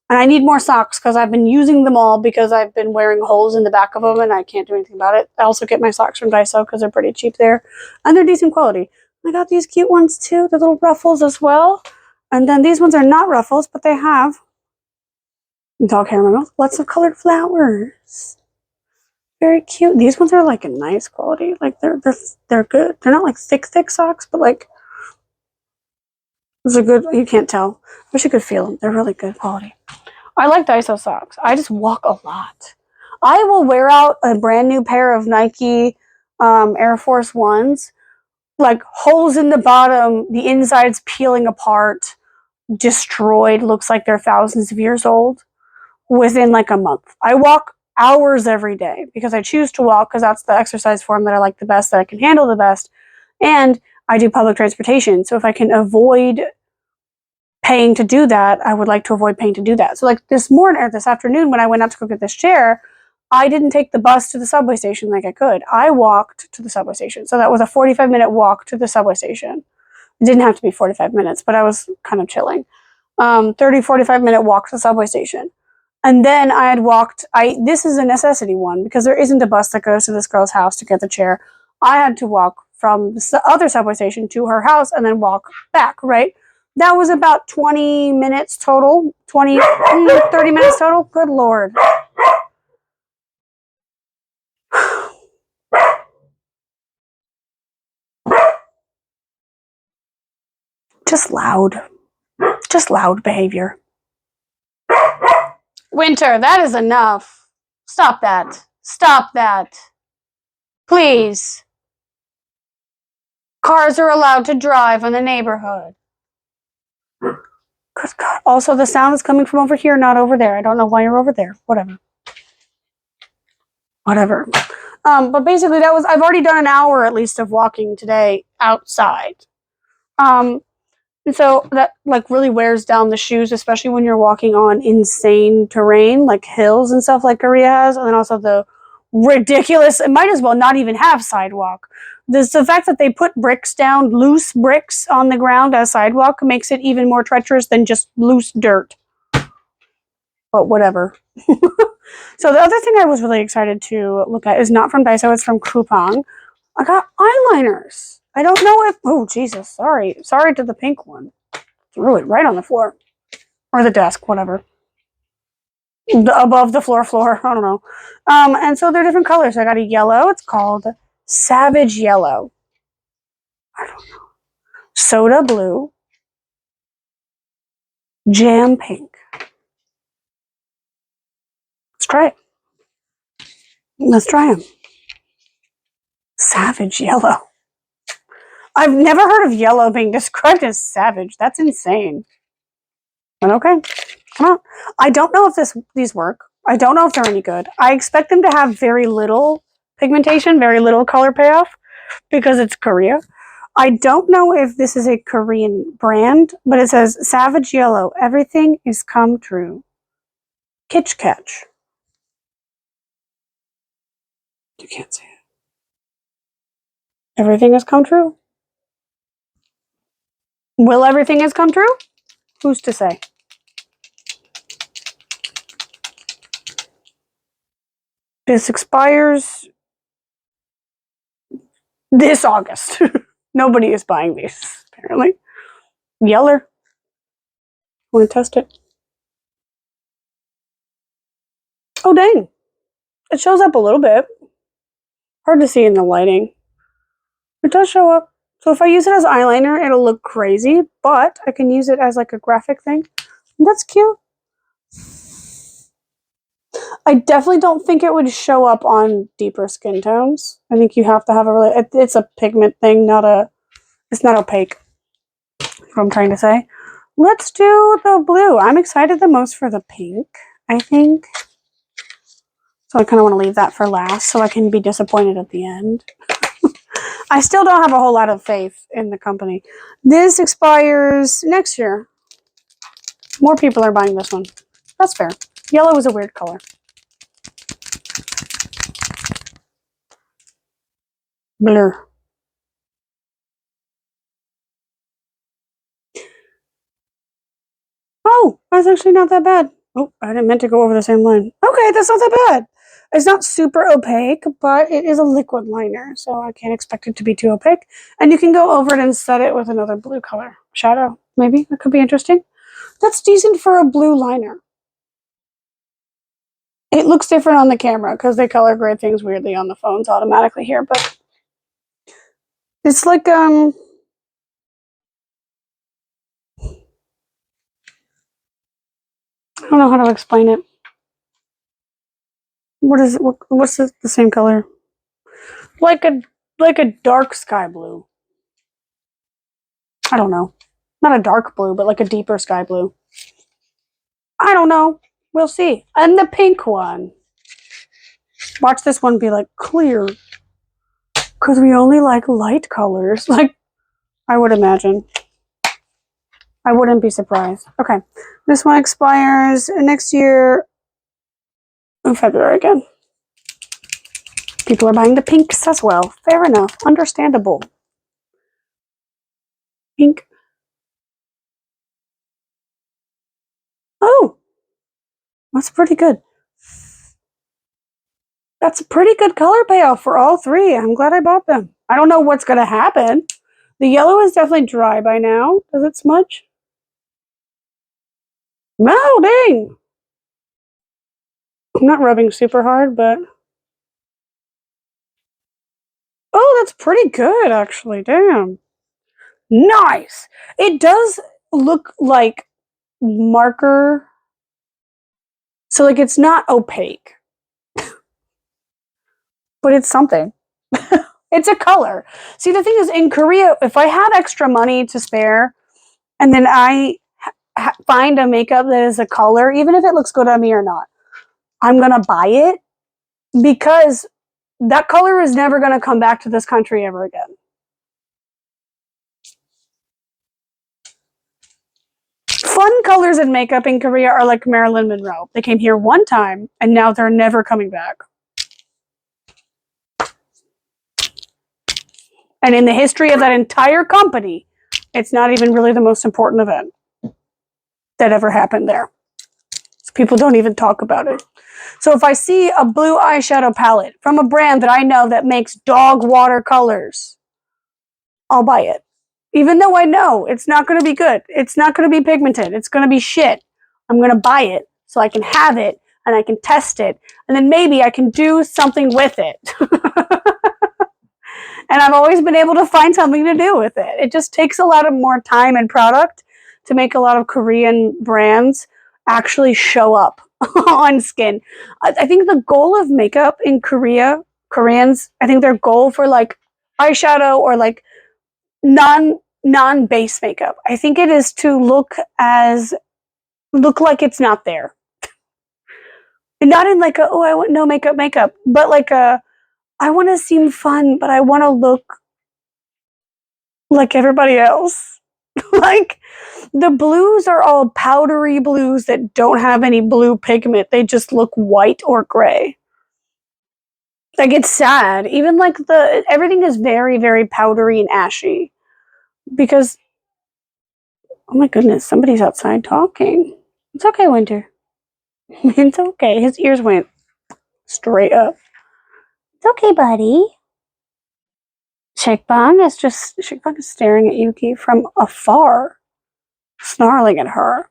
and I need more socks because I've been using them all because I've been wearing holes in the back of them and I can't do anything about it. I also get my socks from Daiso because they're pretty cheap there and they're decent quality. I got these cute ones too, the little ruffles as well. And then these ones are not ruffles, but they have dog hair in my mouth, lots of colored flowers. Very cute. These ones are like a nice quality. Like they're good. They're not like thick socks, but like those are good. You can't tell. I wish you could feel them. They're really good quality. I like Daiso socks. I just walk a lot. I will wear out a brand new pair of Nike Air Force Ones, like holes in the bottom, the inside's peeling apart, destroyed, looks like they're thousands of years old, within like a month. I walk hours every day because I choose to walk because that's the exercise form that I like the best, that I can handle the best. And I do public transportation. So if I can avoid paying to do that, I would like to avoid paying to do that. So like this afternoon when I went out to go get this chair, I didn't take the bus to the subway station like I could. I walked to the subway station. So that was a 45-minute walk to the subway station. It didn't have to be 45 minutes, but I was kind of chilling. 45-minute walk to the subway station. And then I had walked, this is a necessity one because there isn't a bus that goes to this girl's house to get the chair. I had to walk from the other subway station to her house and then walk back, right? That was about 20 minutes total, 30 minutes total. Good Lord. Just loud behavior. Winter, that is enough. Stop that. Stop that. Please. Cars are allowed to drive in the neighborhood. Good God. Also, the sound is coming from over here, not over there. I don't know why you're over there. Whatever. But basically, I've already done an hour at least of walking today outside. And so that like really wears down the shoes, especially when you're walking on insane terrain, like hills and stuff like Korea has. And then also the ridiculous, it might as well not even have sidewalk. The fact that they put bricks down, loose bricks on the ground as sidewalk makes it even more treacherous than just loose dirt. But whatever. So the other thing I was really excited to look at is not from Daiso, it's from Coupang. I got eyeliners. I don't know if, oh Jesus, sorry to the pink one. Threw it right on the floor. Or the desk, whatever. Above the floor, I don't know. And so they're different colors. I got a yellow, it's called Savage Yellow. I don't know. Soda Blue. Jam Pink. Let's try them. Savage Yellow. I've never heard of yellow being described as savage. That's insane. But okay. Come on. I don't know if these work. I don't know if they're any good. I expect them to have very little pigmentation, very little color payoff because it's Korea. I don't know if this is a Korean brand, but it says Savage Yellow. Everything is come true. Kitsch Catch. You can't see it. Everything has come true. Will everything has come true? Who's to say? This expires this August. Nobody is buying these, apparently. Yeller. Want to test it? Oh, dang. It shows up a little bit. Hard to see in the lighting. It does show up. So if I use it as eyeliner, it'll look crazy, but I can use it as like a graphic thing. That's cute. I definitely don't think it would show up on deeper skin tones. I think you have to have a really, it's a pigment thing, it's not opaque. That's what I'm trying to say. Let's do the blue. I'm excited the most for the pink, I think. So I kind of want to leave that for last so I can be disappointed at the end. I still don't have a whole lot of faith in the company. This expires next year. More people are buying this one. That's fair. Yellow is a weird color. Blur. Oh, that's actually not that bad. Oh, I didn't meant to go over the same line. Okay, that's not that bad. It's not super opaque, but it is a liquid liner, so I can't expect it to be too opaque. And you can go over it and set it with another blue color. Shadow, maybe. That could be interesting. That's decent for a blue liner. It looks different on the camera because they color grade things weirdly on the phones automatically here, but it's like, I don't know how to explain it. What is it? What's the same color? Like a dark sky blue. I don't know. Not a dark blue, but like a deeper sky blue. I don't know. We'll see. And the pink one. Watch this one be like clear. Because we only like light colors. Like, I would imagine. I wouldn't be surprised. Okay. This one expires next year in February again. People are buying the pinks as well. Fair enough. Understandable. Pink. Oh, that's pretty good. That's a pretty good color payoff for all three. I'm glad I bought them. I don't know what's going to happen. The yellow is definitely dry by now. Does it smudge? No, dang. I'm not rubbing super hard, but... Oh, that's pretty good, actually. Damn. Nice. It does look like marker. So, like, it's not opaque. But it's something. It's a color. See, the thing is, in Korea, if I had extra money to spare, and then I find a makeup that is a color, even if it looks good on me or not, I'm going to buy it because that color is never going to come back to this country ever again. Fun colors in makeup in Korea are like Marilyn Monroe. They came here one time, and now they're never coming back. And in the history of that entire company, it's not even really the most important event that ever happened there. So people don't even talk about it. So if I see a blue eyeshadow palette from a brand that I know that makes dog water colors, I'll buy it. Even though I know it's not going to be good. It's not going to be pigmented. It's going to be shit. I'm going to buy it so I can have it and I can test it. And then maybe I can do something with it. And I've always been able to find something to do with it. It just takes a lot of more time and product to make a lot of Korean brands actually show up on skin. I think the goal of makeup in Koreans, I think their goal for like eyeshadow or like non-base makeup, I think it is to look like it's not there. And not in like I want no makeup, but like I want to seem fun, but I want to look like everybody else. Like, the blues are all powdery blues that don't have any blue pigment. They just look white or gray. Like, it's sad. Even like everything is very, very powdery and ashy. Because, oh my goodness, somebody's outside talking. It's okay, Winter. It's okay. His ears went straight up. It's okay, buddy. Shikbang is staring at Yuki from afar, snarling at her.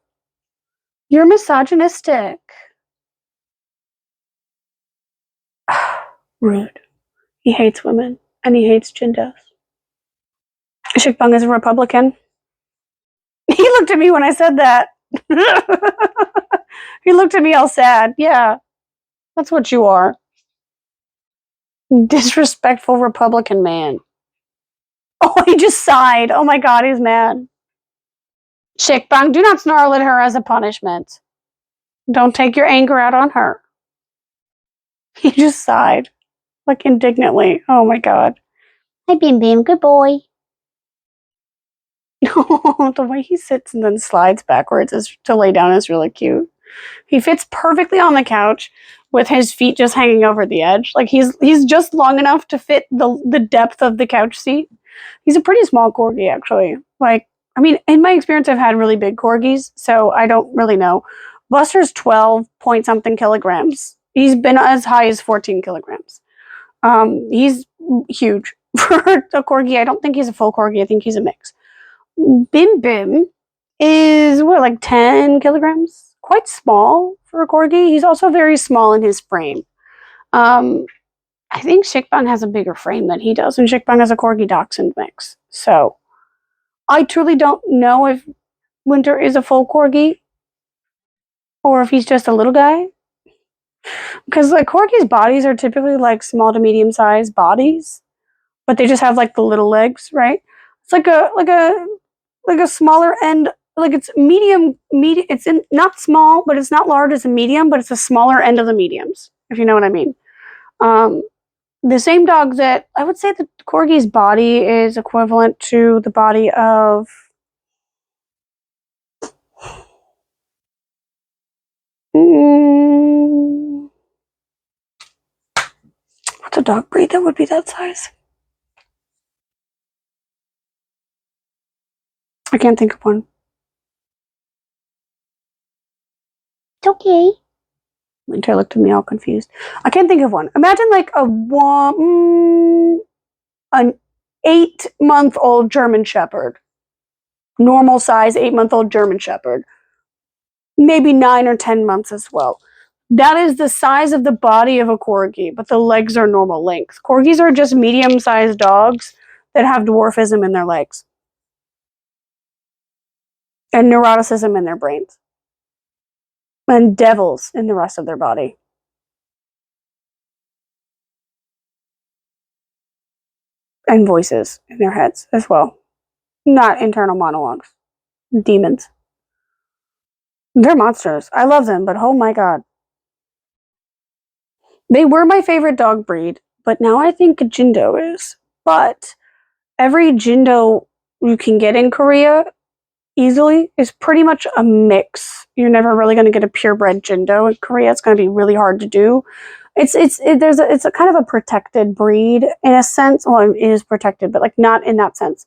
You're misogynistic. Rude. He hates women, and he hates Jindos. Shikbang is a Republican. He looked at me when I said that. He looked at me all sad. Yeah, that's what you are. Disrespectful Republican man. Oh, he just sighed. Oh my god, he's mad. Shikbang, do not snarl at her as a punishment. Don't take your anger out on her. He just sighed, like indignantly. Oh my god. Hi, Bim Bim. Good boy. The way he sits and then slides backwards to lay down is really cute. He fits perfectly on the couch with his feet just hanging over the edge. Like he's just long enough to fit the depth of the couch seat. He's a pretty small corgi, actually. Like, I mean, in my experience, I've had really big corgis, so I don't really know. Buster's 12 point something kilograms. He's been as high as 14 kilograms. He's huge for a corgi. I don't think he's a full corgi. I think he's a mix. Bim Bim is what, like 10 kilograms? Quite small for a corgi. He's also very small in his frame. I think Shikbang has a bigger frame than he does, and Shikbang has a corgi dachshund mix. So I truly don't know if Winter is a full corgi or if he's just a little guy. Because like corgis' bodies are typically like small to medium sized bodies, but they just have like the little legs, right? It's like a smaller end, like it's medium. It's not small, but it's not large. It's a medium, but it's a smaller end of the mediums, if you know what I mean. The same dog that I would say the corgi's body is equivalent to the body of what's a dog breed that would be that size? I can't think of one. It's okay. Winter looked at me all confused. I can't think of one. Imagine like an 8-month-old German Shepherd. Normal size 8-month-old German Shepherd. Maybe 9 or 10 months as well. That is the size of the body of a corgi, but the legs are normal length. Corgis are just medium-sized dogs that have dwarfism in their legs. And neuroticism in their brains. And devils in the rest of their body. And voices in their heads as well. Not internal monologues. Demons. They're monsters. I love them, but oh my god. They were my favorite dog breed, but now I think a Jindo is. But every Jindo you can get in Korea easily is pretty much a mix. You're never really going to get a purebred Jindo in Korea. It's going to be really hard to do. It's a kind of a protected breed in a sense. Well, it is protected, but like not in that sense.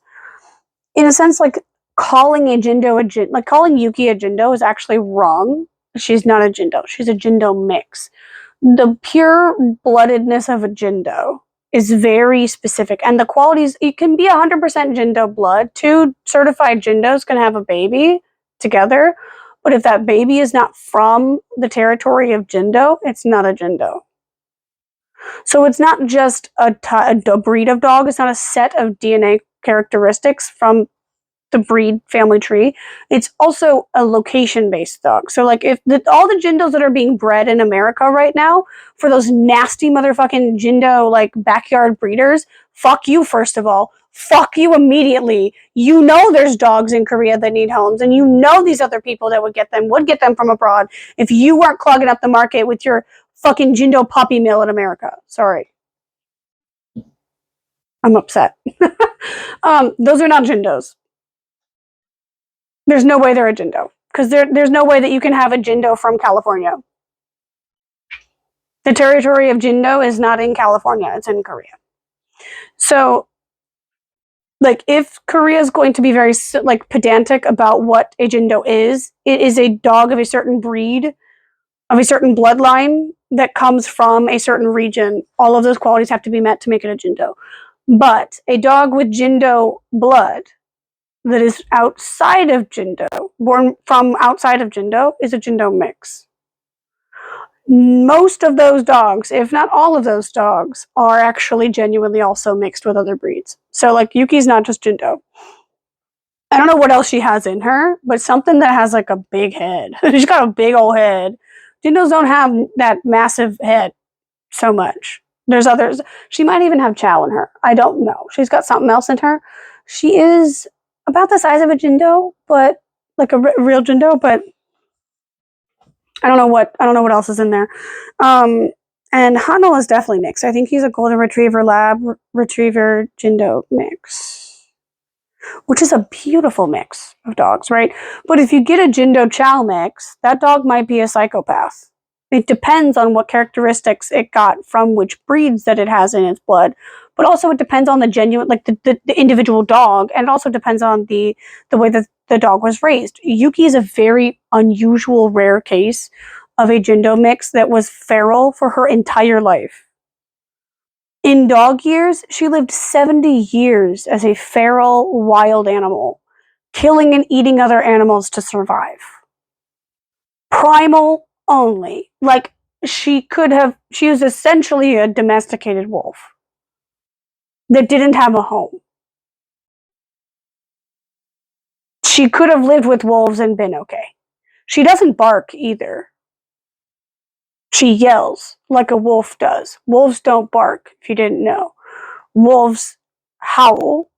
In a sense, like calling a Jindo like calling Yuki a Jindo is actually wrong. She's not a Jindo. She's a Jindo mix. The pure bloodedness of a Jindo is very specific, and the qualities, it can be 100% Jindo blood. 2 certified Jindos can have a baby together, but if that baby is not from the territory of Jindo, it's not a Jindo. So it's not just a breed of dog, it's not a set of DNA characteristics from the breed family tree. It's also a location-based dog. So like if all the Jindos that are being bred in America right now for those nasty motherfucking Jindo like backyard breeders, fuck you first of all. Fuck you immediately. You know there's dogs in Korea that need homes, and you know these other people that would get them from abroad if you weren't clogging up the market with your fucking Jindo puppy mill in America. Sorry. I'm upset. Those are not Jindos. There's no way they're a Jindo. Because there's no way that you can have a Jindo from California. The territory of Jindo is not in California, it's in Korea. So, like, if Korea is going to be very, like, pedantic about what a Jindo is, it is a dog of a certain breed, of a certain bloodline that comes from a certain region. All of those qualities have to be met to make it a Jindo. But a dog with Jindo blood that is outside of Jindo, born from outside of Jindo, is a Jindo mix. Most of those dogs, if not all of those dogs, are actually genuinely also mixed with other breeds. So, like, Yuki's not just Jindo. I don't know what else she has in her, but something that has like a big head. She's got a big old head. Jindos don't have that massive head so much. There's others. She might even have chow in her. I don't know. She's got something else in her. She is about the size of a Jindo, but like a real Jindo, but I don't know what else is in there. And Hanno is definitely mixed. I think he's a golden retriever lab retriever Jindo mix, which is a beautiful mix of dogs, right? But if you get a Jindo Chow mix, that dog might be a psychopath. It depends on what characteristics it got from which breeds that it has in its blood, but also it depends on the genuine, like the individual dog, and it also depends on the way that the dog was raised. Yuki is a very unusual, rare case of a Jindo mix that was feral for her entire life. In dog years, she lived 70 years as a feral wild animal, killing and eating other animals to survive. Primal only. Like, she was essentially a domesticated wolf that didn't have a home. She could have lived with wolves and been okay. She doesn't bark either. She yells like a wolf does. Wolves don't bark, if you didn't know. Wolves howl,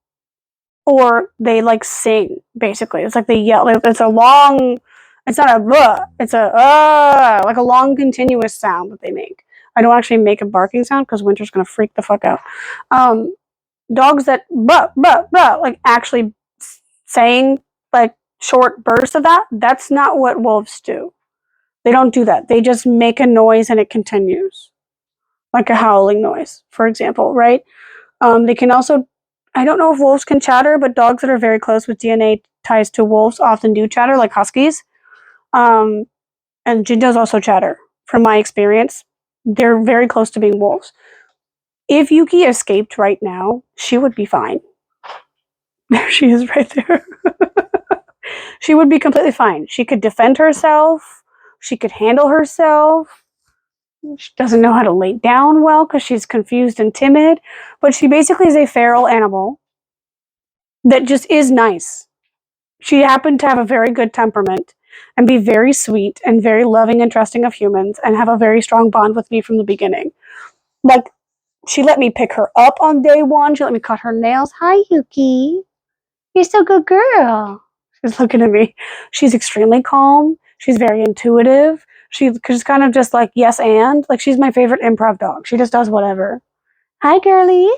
or they like sing, basically. It's like they yell. It's a long, it's not a it's a like a long continuous sound that they make. I don't actually make a barking sound because Winter's gonna freak the fuck out. Dogs that like actually saying like short bursts of that's not what wolves do. They don't do that. They just make a noise and it continues. Like a howling noise, for example, right? They can also, I don't know if wolves can chatter, but dogs that are very close with DNA ties to wolves often do chatter, like huskies. And Jindos also chatter, from my experience. They're very close to being wolves. If Yuki escaped right now, she would be fine. There she is right there. She would be completely fine. She could defend herself. She could handle herself. She doesn't know how to lay down well because she's confused and timid. But she basically is a feral animal that just is nice. She happened to have a very good temperament and be very sweet and very loving and trusting of humans and have a very strong bond with me from the beginning. Like, she let me pick her up on day one. She let me cut her nails. Hi, Yuki. You're so good girl. She's looking at me. She's extremely calm. She's very intuitive. She's kind of just like, yes, and. Like, she's my favorite improv dog. She just does whatever. Hi, girly.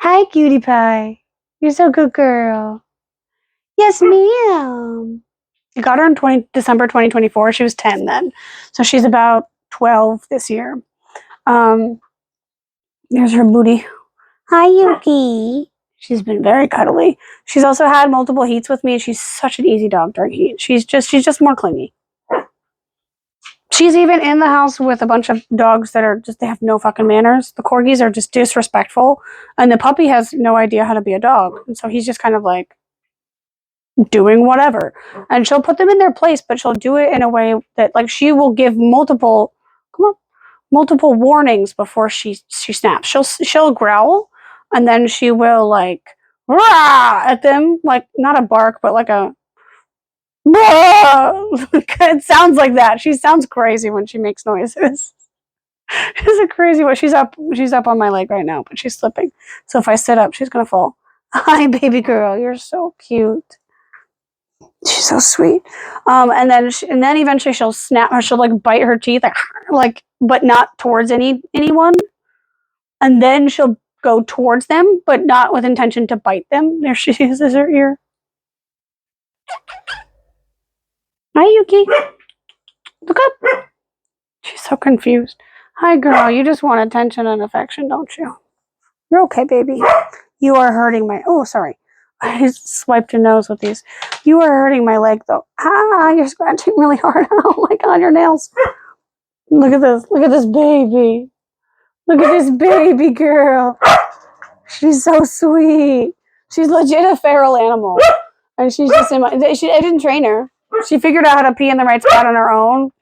Hi, cutie pie. You're so good girl. Yes, ma'am. I got her in December 2024. She was 10 then. So she's about 12 this year. There's her booty. Hi, Yuki. She's been very cuddly. She's also had multiple heats with me. She's such an easy dog during heat. She's just more clingy. She's even in the house with a bunch of dogs that are just, they have no fucking manners. The corgis are just disrespectful. And the puppy has no idea how to be a dog. And so he's just kind of like doing whatever. And she'll put them in their place, but she'll do it in a way that, like, she will give multiple warnings before she snaps. She'll growl, and then she will like rah at them, like not a bark, but like a it sounds like that. She sounds crazy when she makes noises. She's a crazy one. She's up on my leg right now, but she's slipping. So if I sit up, she's gonna fall. Hi, baby girl. You're so cute. She's so sweet. And then eventually she'll snap, or she'll like bite her teeth, like, but not towards anyone. And then she'll go towards them, but not with intention to bite them. There she is, her ear. Hi, Yuki. Look up. She's so confused. Hi, girl. You just want attention and affection, don't you? You're okay, baby. You are hurting my... Oh, sorry. I swiped your nose with these. You are hurting my leg, though. Ah, you're scratching really hard. Oh, my God, your nails. Look at this. Look at this baby. Look at this baby girl. She's so sweet. She's legit a feral animal. And she's just in my... I didn't train her. She figured out how to pee in the right spot on her own.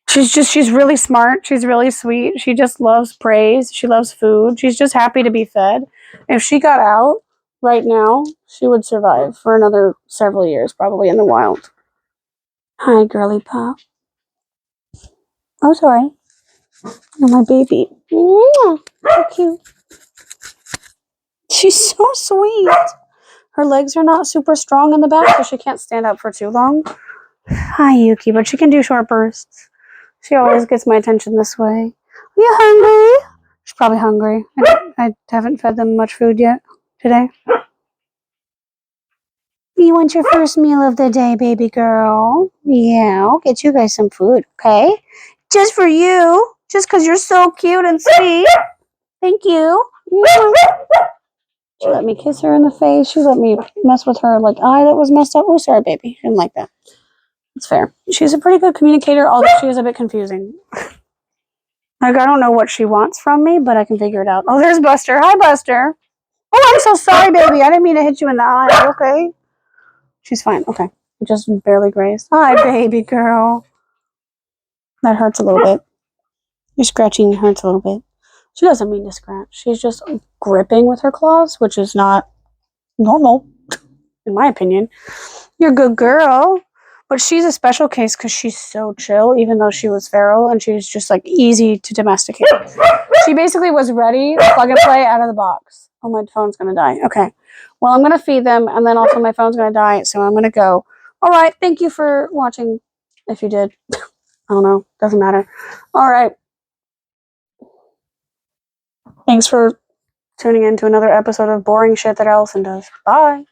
She's really smart. She's really sweet. She just loves praise. She loves food. She's just happy to be fed. If she got out right now, she would survive for another several years, probably in the wild. Hi, girly pop. Oh, sorry. Oh, my baby. So cute. She's so sweet. Her legs are not super strong in the back, so she can't stand up for too long. Hi, Yuki, but she can do short bursts. She always gets my attention this way. Are you hungry? She's probably hungry. I haven't fed them much food yet today. You want your first meal of the day, baby girl? Yeah, I'll get you guys some food, okay? Just for you. Just because you're so cute and sweet. Thank you. She let me kiss her in the face. She let me mess with her eye that was messed up. Oh, sorry, baby. She didn't like that. It's fair. She's a pretty good communicator, although she is a bit confusing. I don't know what she wants from me, but I can figure it out. Oh, there's Buster. Hi, Buster. Oh, I'm so sorry, baby. I didn't mean to hit you in the eye. Okay? She's fine. Okay. Just barely grazed. Hi, baby girl. That hurts a little bit. Your scratching hurts a little bit. She doesn't mean to scratch. She's just gripping with her claws, which is not normal, in my opinion. You're a good girl. But she's a special case because she's so chill, even though she was feral, and she's just easy to domesticate. She basically was ready, plug and play, out of the box. Oh, my phone's going to die. Okay. Well, I'm going to feed them, and then also my phone's going to die, so I'm going to go. All right. Thank you for watching, if you did. I don't know. Doesn't matter. All right. Thanks for tuning in to another episode of Boring Shit That Allison Does. Bye.